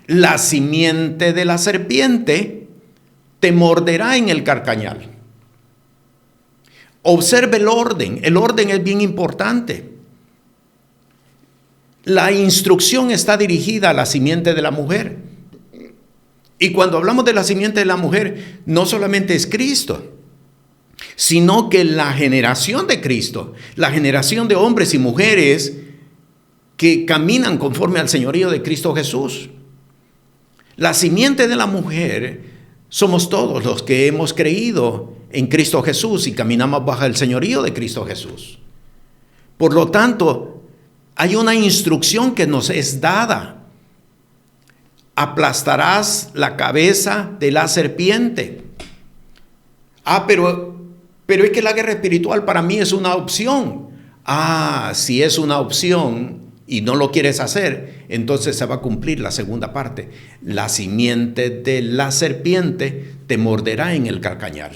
S1: la simiente de la serpiente te morderá en el carcañal. Observe el orden es bien importante. La instrucción está dirigida a la simiente de la mujer. Y cuando hablamos de la simiente de la mujer, no solamente es Cristo, sino que la generación de Cristo, la generación de hombres y mujeres que caminan conforme al señorío de Cristo Jesús. La simiente de la mujer somos todos los que hemos creído en Cristo Jesús y caminamos bajo el señorío de Cristo Jesús. Por lo tanto, hay una instrucción que nos es dada. Aplastarás la cabeza de la serpiente. Pero es que la guerra espiritual para mí es una opción. Si es una opción y no lo quieres hacer, entonces se va a cumplir la segunda parte. La simiente de la serpiente te morderá en el carcañal.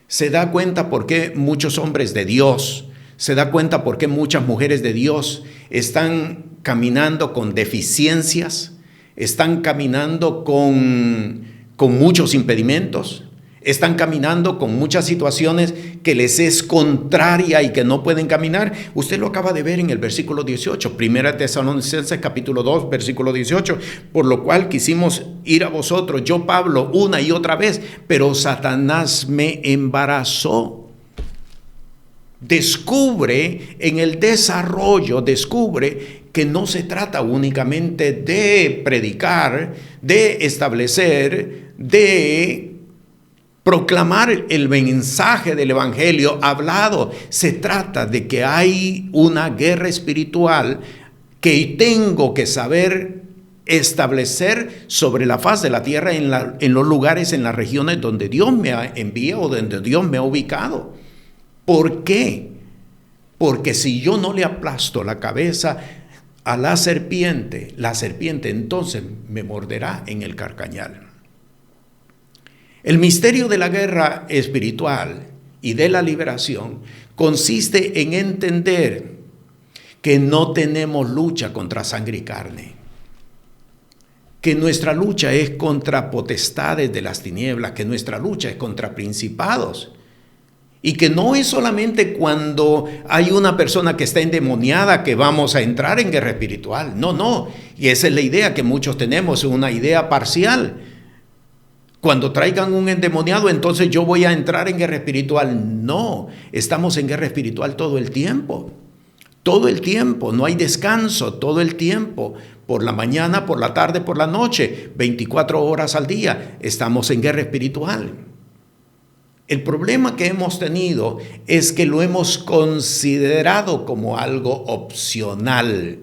S1: Se da cuenta por qué muchos hombres de Dios, se da cuenta por qué muchas mujeres de Dios están caminando con deficiencias, están caminando con muchos impedimentos, están caminando con muchas situaciones que les es contraria y que no pueden caminar. Usted lo acaba de ver en el versículo 18, Primera Tesalonicenses capítulo 2, versículo 18. Por lo cual quisimos ir a vosotros, yo Pablo, una y otra vez, pero Satanás me embarazó. Descubre en el desarrollo, que no se trata únicamente de predicar, de establecer, de proclamar el mensaje del evangelio hablado. Se trata de que hay una guerra espiritual que tengo que saber establecer sobre la faz de la tierra, en los lugares, en las regiones donde Dios me envía o donde Dios me ha ubicado. ¿Por qué? Porque si yo no le aplasto la cabeza a la serpiente entonces me morderá en el carcañal. El misterio de la guerra espiritual y de la liberación consiste en entender que no tenemos lucha contra sangre y carne, que nuestra lucha es contra potestades de las tinieblas, que nuestra lucha es contra principados, y que no es solamente cuando hay una persona que está endemoniada que vamos a entrar en guerra espiritual. No, y esa es la idea que muchos tenemos, una idea parcial. Cuando traigan un endemoniado, entonces yo voy a entrar en guerra espiritual. No, estamos en guerra espiritual todo el tiempo. Todo el tiempo, no hay descanso, todo el tiempo. Por la mañana, por la tarde, por la noche, 24 horas al día, estamos en guerra espiritual. El problema que hemos tenido es que lo hemos considerado como algo opcional.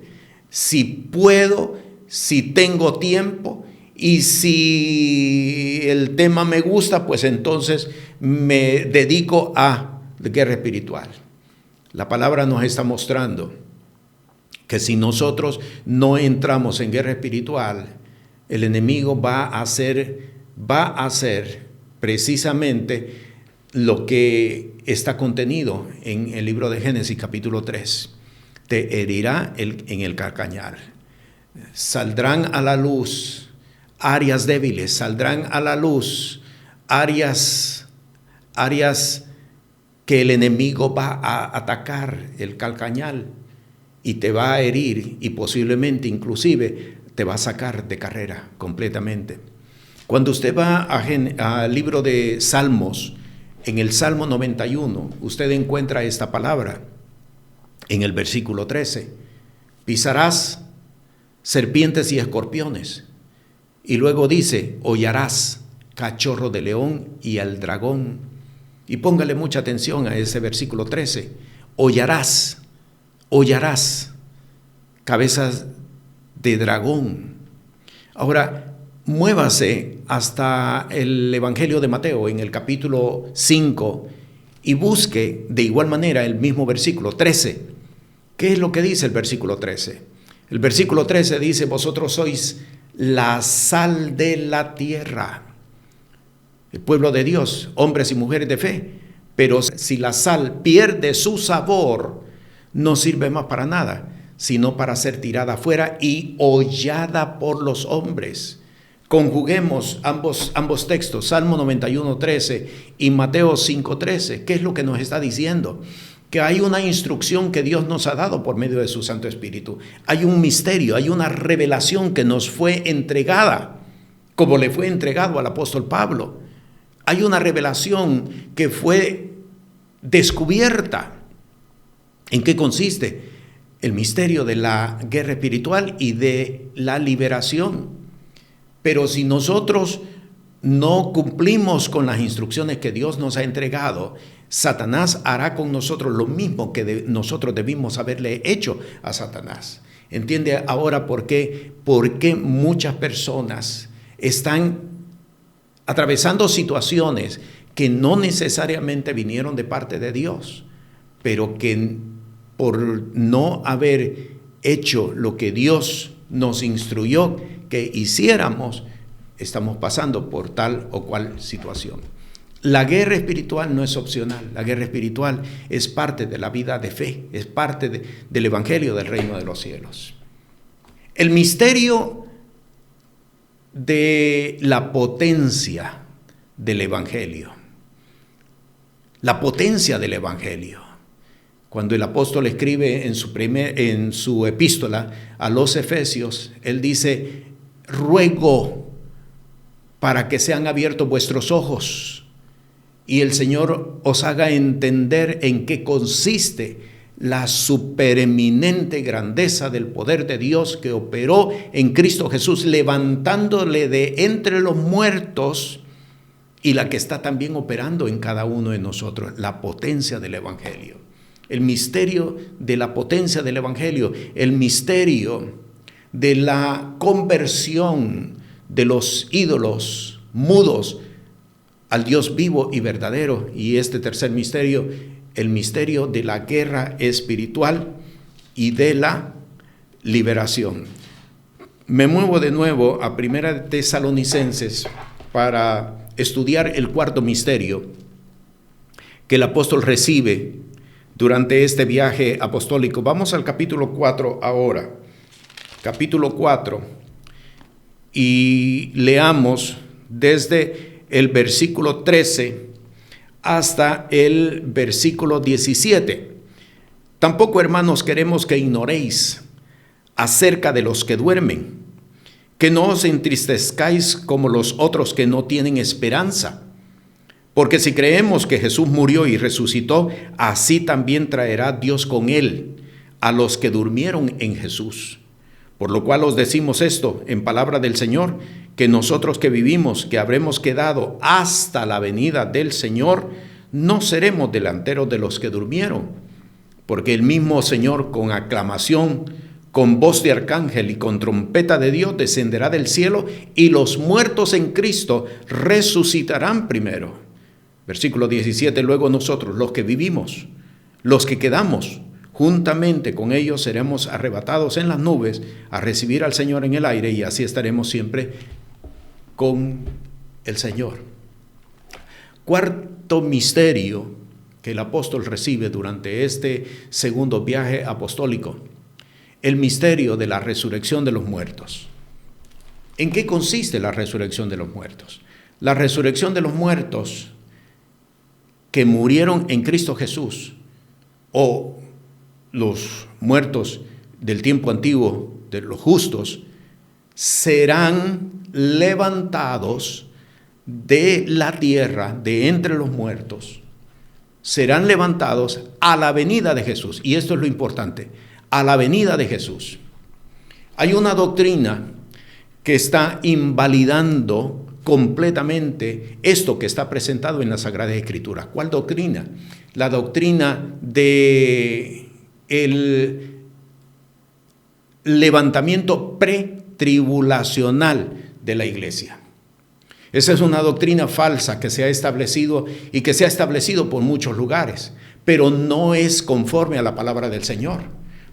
S1: Si puedo, si tengo tiempo y si el tema me gusta, pues entonces me dedico a guerra espiritual. La palabra nos está mostrando que si nosotros no entramos en guerra espiritual, el enemigo va a hacer precisamente lo que está contenido en el libro de Génesis capítulo 3. Te herirá en el calcañar. Saldrán a la luz áreas débiles, saldrán a la luz áreas que el enemigo va a atacar, el calcañar, y te va a herir y posiblemente inclusive te va a sacar de carrera completamente. Cuando usted va al libro de Salmos, en el Salmo 91, usted encuentra esta palabra en el versículo 13. Pisarás serpientes y escorpiones. Y luego dice, hollarás cachorro de león y al dragón. Y póngale mucha atención a ese versículo 13. Hollarás cabezas de dragón. Ahora, muévase hasta el Evangelio de Mateo en el capítulo 5 y busque de igual manera el mismo versículo 13. ¿Qué es lo que dice el versículo 13? El versículo 13 dice, vosotros sois la sal de la tierra. El pueblo de Dios, hombres y mujeres de fe. Pero si la sal pierde su sabor, no sirve más para nada, sino para ser tirada afuera y hollada por los hombres. Conjuguemos ambos textos, Salmo 91:13 y Mateo 5:13. ¿Qué es lo que nos está diciendo? Que hay una instrucción que Dios nos ha dado por medio de su Santo Espíritu. Hay un misterio, hay una revelación que nos fue entregada, como le fue entregado al apóstol Pablo. Hay una revelación que fue descubierta. ¿En qué consiste? El misterio de la guerra espiritual y de la liberación. Pero si nosotros no cumplimos con las instrucciones que Dios nos ha entregado, Satanás hará con nosotros lo mismo que nosotros debimos haberle hecho a Satanás. ¿Entiende ahora por qué muchas personas están atravesando situaciones que no necesariamente vinieron de parte de Dios, pero que por no haber hecho lo que Dios nos instruyó que hiciéramos, estamos pasando por tal o cual situación? La guerra espiritual no es opcional. La guerra espiritual es parte de la vida de fe, es parte del evangelio del reino de los cielos. El misterio de la potencia del evangelio. La potencia del evangelio. Cuando el apóstol escribe en su epístola a los Efesios, él dice, ruego para que sean abiertos vuestros ojos y el Señor os haga entender en qué consiste la supereminente grandeza del poder de Dios que operó en Cristo Jesús, levantándole de entre los muertos, y la que está también operando en cada uno de nosotros, la potencia del evangelio. El misterio de la potencia del evangelio, el misterio de la conversión de los ídolos mudos al Dios vivo y verdadero. Y este tercer misterio, el misterio de la guerra espiritual y de la liberación. Me muevo de nuevo a 1 Tesalonicenses para estudiar el cuarto misterio que el apóstol recibe durante este viaje apostólico. Vamos al capítulo 4 ahora. Capítulo 4, y leamos desde el versículo 13 hasta el versículo 17. Tampoco, hermanos, queremos que ignoréis acerca de los que duermen, que no os entristezcáis como los otros que no tienen esperanza. Porque si creemos que Jesús murió y resucitó, así también traerá Dios con él a los que durmieron en Jesús. Por lo cual os decimos esto en palabra del Señor, que nosotros que vivimos, que habremos quedado hasta la venida del Señor, no seremos delanteros de los que durmieron, porque el mismo Señor con aclamación, con voz de arcángel y con trompeta de Dios descenderá del cielo, y los muertos en Cristo resucitarán primero. Versículo 17, luego nosotros, los que vivimos, los que quedamos, juntamente con ellos seremos arrebatados en las nubes a recibir al Señor en el aire, y así estaremos siempre con el Señor. Cuarto misterio que el apóstol recibe durante este segundo viaje apostólico: el misterio de la resurrección de los muertos. ¿En qué consiste la resurrección de los muertos? La resurrección de los muertos que murieron en Cristo Jesús, o los muertos del tiempo antiguo, de los justos, serán levantados de la tierra, de entre los muertos, serán levantados a la venida de Jesús. Y esto es lo importante: a la venida de Jesús. Hay una doctrina que está invalidando completamente esto que está presentado en la Sagrada Escritura. ¿Cuál doctrina? La doctrina de el levantamiento pretribulacional de la iglesia. Esa es una doctrina falsa que se ha establecido y que se ha establecido por muchos lugares, pero no es conforme a la palabra del Señor.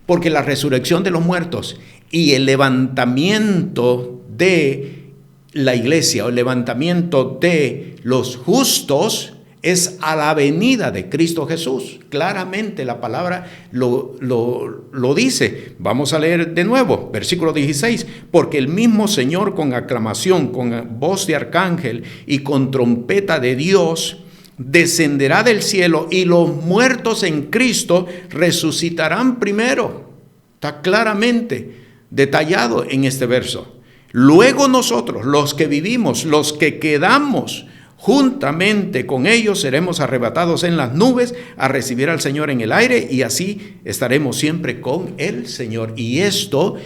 S1: Porque la resurrección de los muertos y el levantamiento de la iglesia, o el levantamiento de los justos, es a la venida de Cristo Jesús. Claramente la palabra lo dice. Vamos a leer de nuevo, versículo 16. Porque el mismo Señor con aclamación, con voz de arcángel y con trompeta de Dios descenderá del cielo, y los muertos en Cristo resucitarán primero. Está claramente detallado en este verso. Luego nosotros, los que vivimos, los que quedamos, juntamente con ellos seremos arrebatados en las nubes a recibir al Señor en el aire, y así estaremos siempre con el Señor. Y esto,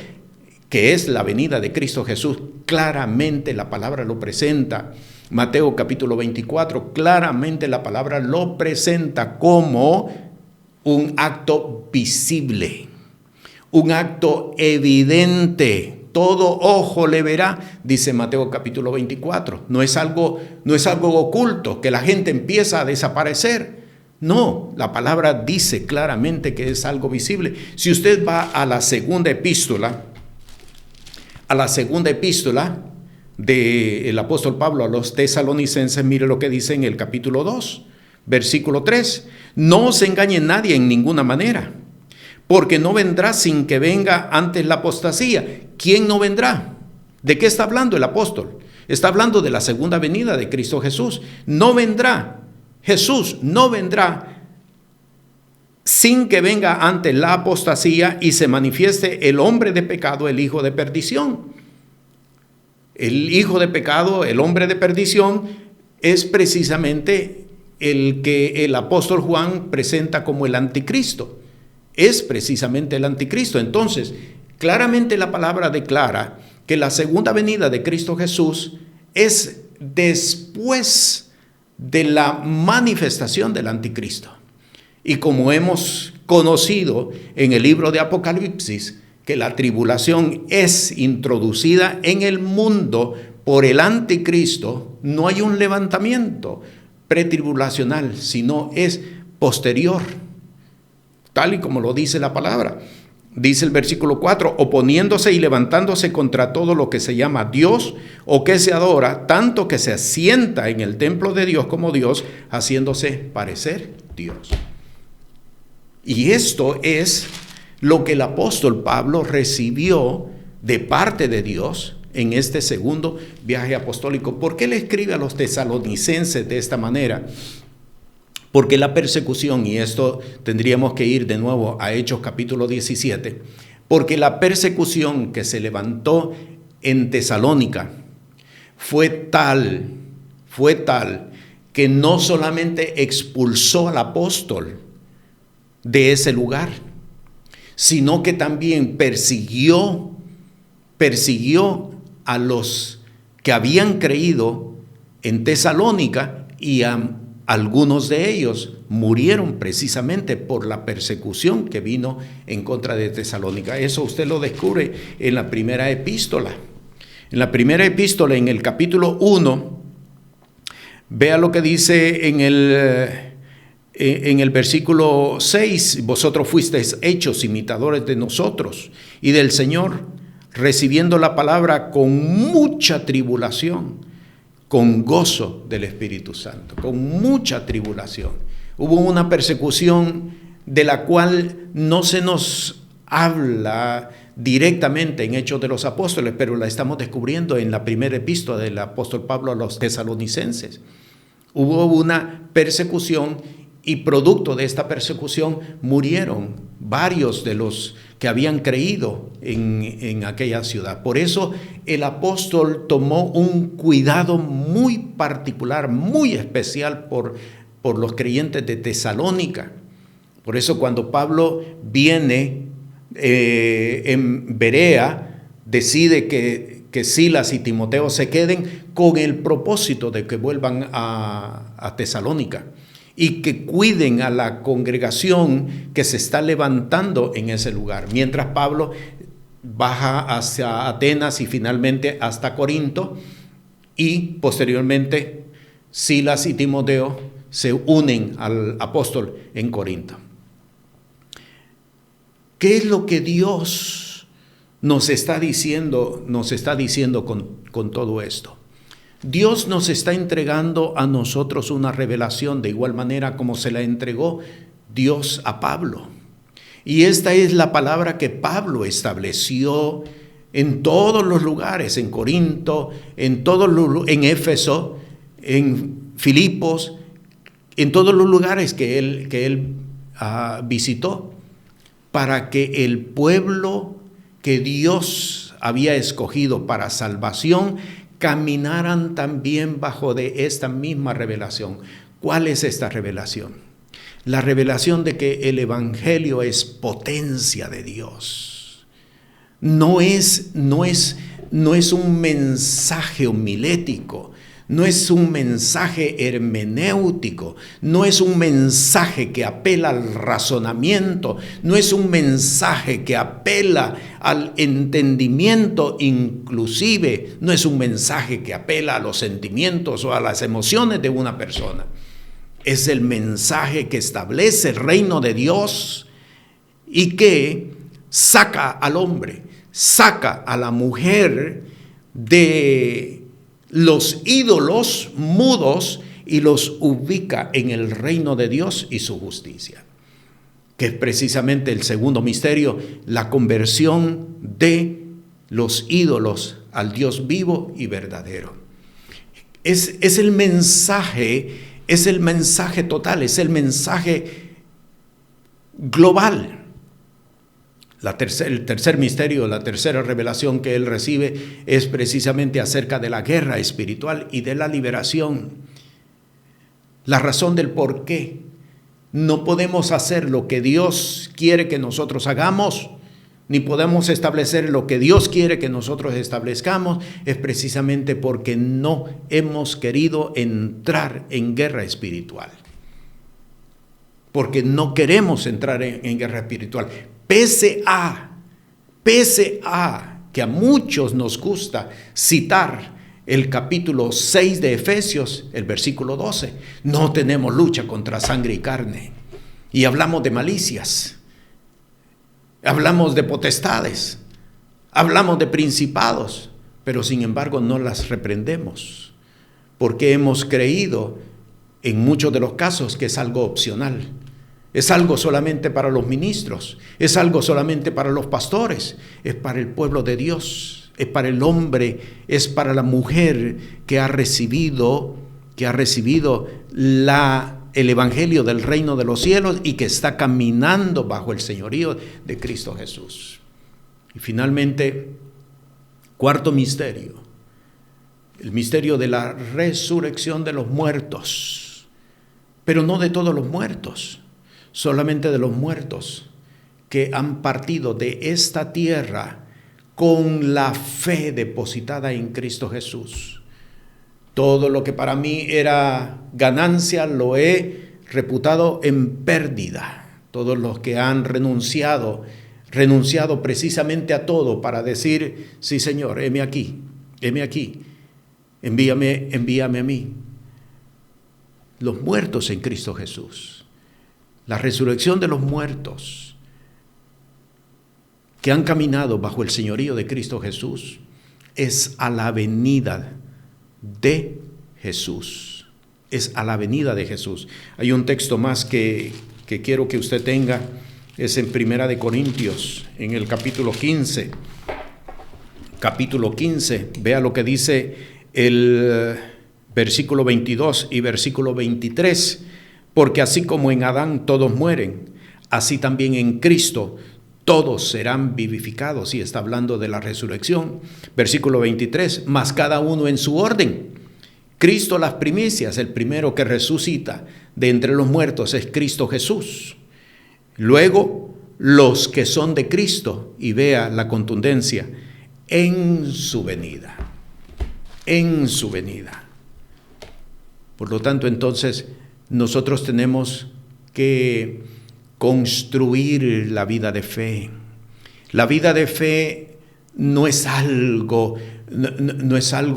S1: que es la venida de Cristo Jesús, claramente la palabra lo presenta. Mateo capítulo 24, claramente la palabra lo presenta como un acto visible, un acto evidente. Todo ojo le verá, dice Mateo capítulo 24. No es algo oculto, que la gente empieza a desaparecer. No, la palabra dice claramente que es algo visible. Si usted va a la segunda epístola del apóstol Pablo a los tesalonicenses, mire lo que dice en el capítulo 2, versículo 3. No os engañe nadie en ninguna manera, porque no vendrá sin que venga antes la apostasía. ¿Quién no vendrá? ¿De qué está hablando el apóstol? Está hablando de la segunda venida de Cristo Jesús. No vendrá, Jesús no vendrá sin que venga antes la apostasía y se manifieste el hombre de pecado, el hijo de perdición. El hijo de pecado, el hombre de perdición, es precisamente el que el apóstol Juan presenta como el anticristo. Es precisamente el anticristo. Entonces, claramente la palabra declara que la segunda venida de Cristo Jesús es después de la manifestación del anticristo. Y como hemos conocido en el libro de Apocalipsis, que la tribulación es introducida en el mundo por el anticristo, no hay un levantamiento pretribulacional, sino es posterior, tal y como lo dice la palabra. Dice el versículo 4, oponiéndose y levantándose contra todo lo que se llama Dios o que se adora, tanto que se asienta en el templo de Dios como Dios, haciéndose parecer Dios. Y esto es lo que el apóstol Pablo recibió de parte de Dios en este segundo viaje apostólico. ¿Por qué le escribe a los tesalonicenses de esta manera? Porque la persecución, y esto tendríamos que ir de nuevo a Hechos capítulo 17, porque la persecución que se levantó en Tesalónica fue tal que no solamente expulsó al apóstol de ese lugar, sino que también persiguió a los que habían creído en Tesalónica, y algunos de ellos murieron precisamente por la persecución que vino en contra de Tesalónica. Eso usted lo descubre en la primera epístola. En la primera epístola, en el capítulo 1, vea lo que dice en el versículo 6, vosotros fuisteis hechos imitadores de nosotros y del Señor, recibiendo la palabra con mucha tribulación, con gozo del Espíritu Santo, con mucha tribulación. Hubo una persecución de la cual no se nos habla directamente en Hechos de los Apóstoles, pero la estamos descubriendo en la primera epístola del apóstol Pablo a los tesalonicenses. Hubo una persecución y producto de esta persecución murieron varios de los que habían creído en aquella ciudad. Por eso el apóstol tomó un cuidado muy particular, muy especial por los creyentes de Tesalónica. Por eso cuando Pablo viene en Berea, decide que Silas y Timoteo se queden con el propósito de que vuelvan a Tesalónica y que cuiden a la congregación que se está levantando en ese lugar. Mientras Pablo baja hacia Atenas y finalmente hasta Corinto, y posteriormente Silas y Timoteo se unen al apóstol en Corinto. ¿Qué es lo que Dios nos está diciendo con todo esto? Dios nos está entregando a nosotros una revelación de igual manera como se la entregó Dios a Pablo. Y esta es la palabra que Pablo estableció en todos los lugares, en Corinto, en Éfeso, en Filipos, en todos los lugares que él visitó, para que el pueblo que Dios había escogido para salvación caminaran también bajo de esta misma revelación. ¿Cuál es esta revelación? La revelación de que el evangelio es potencia de Dios. No es un mensaje homilético, no es un mensaje hermenéutico, no es un mensaje que apela al razonamiento, no es un mensaje que apela al entendimiento, inclusive no es un mensaje que apela a los sentimientos o a las emociones de una persona. Es el mensaje que establece el reino de Dios y que saca al hombre, saca a la mujer de los ídolos mudos y los ubica en el reino de Dios y su justicia, que es precisamente el segundo misterio, la conversión de los ídolos al Dios vivo y verdadero. Es el mensaje total, es el mensaje global. El tercer misterio, la tercera revelación que él recibe es precisamente acerca de la guerra espiritual y de la liberación. La razón del por qué no podemos hacer lo que Dios quiere que nosotros hagamos, ni podemos establecer lo que Dios quiere que nosotros establezcamos, es precisamente porque no hemos querido entrar en guerra espiritual. Porque no queremos entrar en guerra espiritual. Pese a que a muchos nos gusta citar el capítulo 6 de Efesios, el versículo 12, no tenemos lucha contra sangre y carne. Y hablamos de malicias, hablamos de potestades, hablamos de principados, pero sin embargo no las reprendemos, porque hemos creído en muchos de los casos que es algo opcional. Es algo solamente para los ministros, es algo solamente para los pastores, es para el pueblo de Dios, es para el hombre, es para la mujer que ha recibido el evangelio del reino de los cielos y que está caminando bajo el señorío de Cristo Jesús. Y finalmente, cuarto misterio, el misterio de la resurrección de los muertos, pero no de todos los muertos, solamente de los muertos que han partido de esta tierra con la fe depositada en Cristo Jesús. Todo lo que para mí era ganancia lo he reputado en pérdida. Todos los que han renunciado precisamente a todo para decir, sí Señor, heme aquí, envíame a mí. Los muertos en Cristo Jesús, la resurrección de los muertos que han caminado bajo el señorío de Cristo Jesús, es a la venida de Jesús. Es a la venida de Jesús. Hay un texto más que quiero que usted tenga, es en Primera de Corintios, en el capítulo 15. Capítulo 15, vea lo que dice el versículo 22 y versículo 23. Porque así como en Adán todos mueren, así también en Cristo todos serán vivificados. Y está hablando de la resurrección. Versículo 23, mas cada uno en su orden. Cristo las primicias, el primero que resucita de entre los muertos es Cristo Jesús. Luego, los que son de Cristo, y vea la contundencia, en su venida. En su venida. Por lo tanto, entonces, nosotros tenemos que construir la vida de fe. La vida de fe no es algo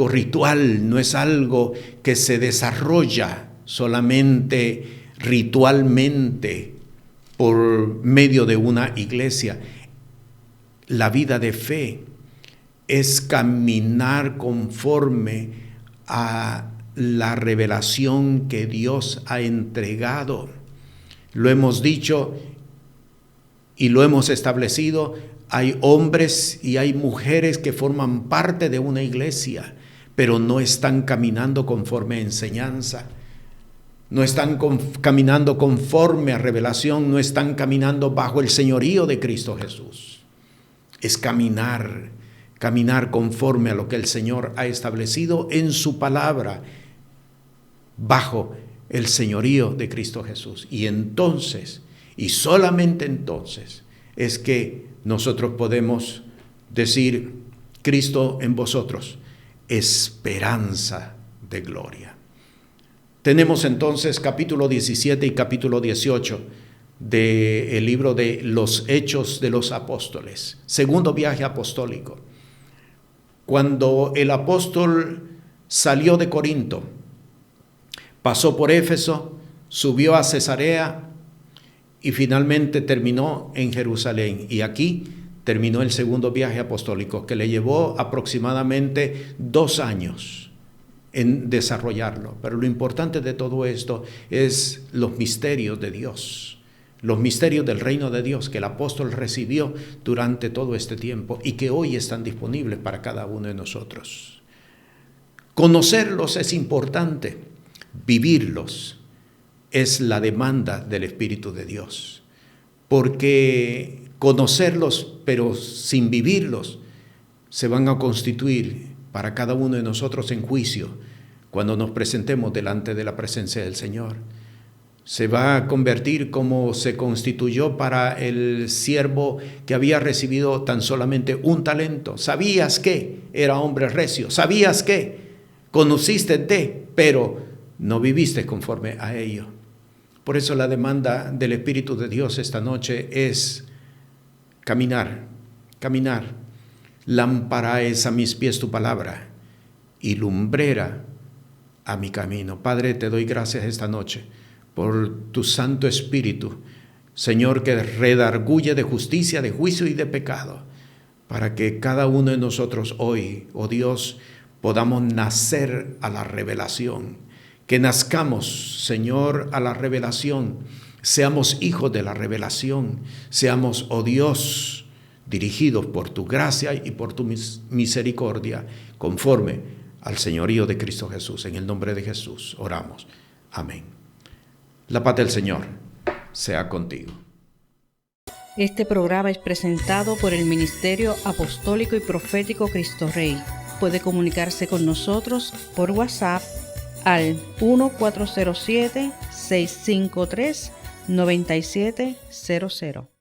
S1: ritual, no es algo que se desarrolla solamente ritualmente por medio de una iglesia. La vida de fe es caminar conforme a la revelación que Dios ha entregado. Lo hemos dicho y lo hemos establecido. Hay hombres y hay mujeres que forman parte de una iglesia, pero no están caminando conforme a enseñanza. No están caminando conforme a revelación, no están caminando bajo el señorío de Cristo Jesús. Es caminar conforme a lo que el Señor ha establecido en su palabra, bajo el señorío de Cristo Jesús. Y entonces, y solamente entonces, es que nosotros podemos decir, Cristo en vosotros, esperanza de gloria. Tenemos entonces capítulo 17 y capítulo 18 del libro de los Hechos de los Apóstoles, segundo viaje apostólico. Cuando el apóstol salió de Corinto, pasó por Éfeso, subió a Cesarea y finalmente terminó en Jerusalén. Y aquí terminó el segundo viaje apostólico, que le llevó aproximadamente 2 años en desarrollarlo. Pero lo importante de todo esto es los misterios de Dios, los misterios del reino de Dios que el apóstol recibió durante todo este tiempo y que hoy están disponibles para cada uno de nosotros. Conocerlos es importante, vivirlos es la demanda del Espíritu de Dios, porque conocerlos pero sin vivirlos se van a constituir para cada uno de nosotros en juicio cuando nos presentemos delante de la presencia del Señor. Se va a convertir como se constituyó para el siervo que había recibido tan solamente un talento. Sabías que era hombre recio, sabías que conociste de, pero no viviste conforme a ello. Por eso la demanda del Espíritu de Dios esta noche es caminar. Lámpara es a mis pies tu palabra y lumbrera a mi camino. Padre, te doy gracias esta noche por tu Santo Espíritu, Señor, que redarguye de justicia, de juicio y de pecado, para que cada uno de nosotros hoy, oh Dios, podamos nacer a la revelación, que nazcamos, Señor, a la revelación, seamos hijos de la revelación, seamos, oh Dios, dirigidos por tu gracia y por tu misericordia, conforme al señorío de Cristo Jesús. En el nombre de Jesús oramos. Amén. La paz del Señor sea contigo.
S2: Este programa es presentado por el Ministerio Apostólico y Profético Cristo Rey. Puede comunicarse con nosotros por WhatsApp al 1407-653-9700.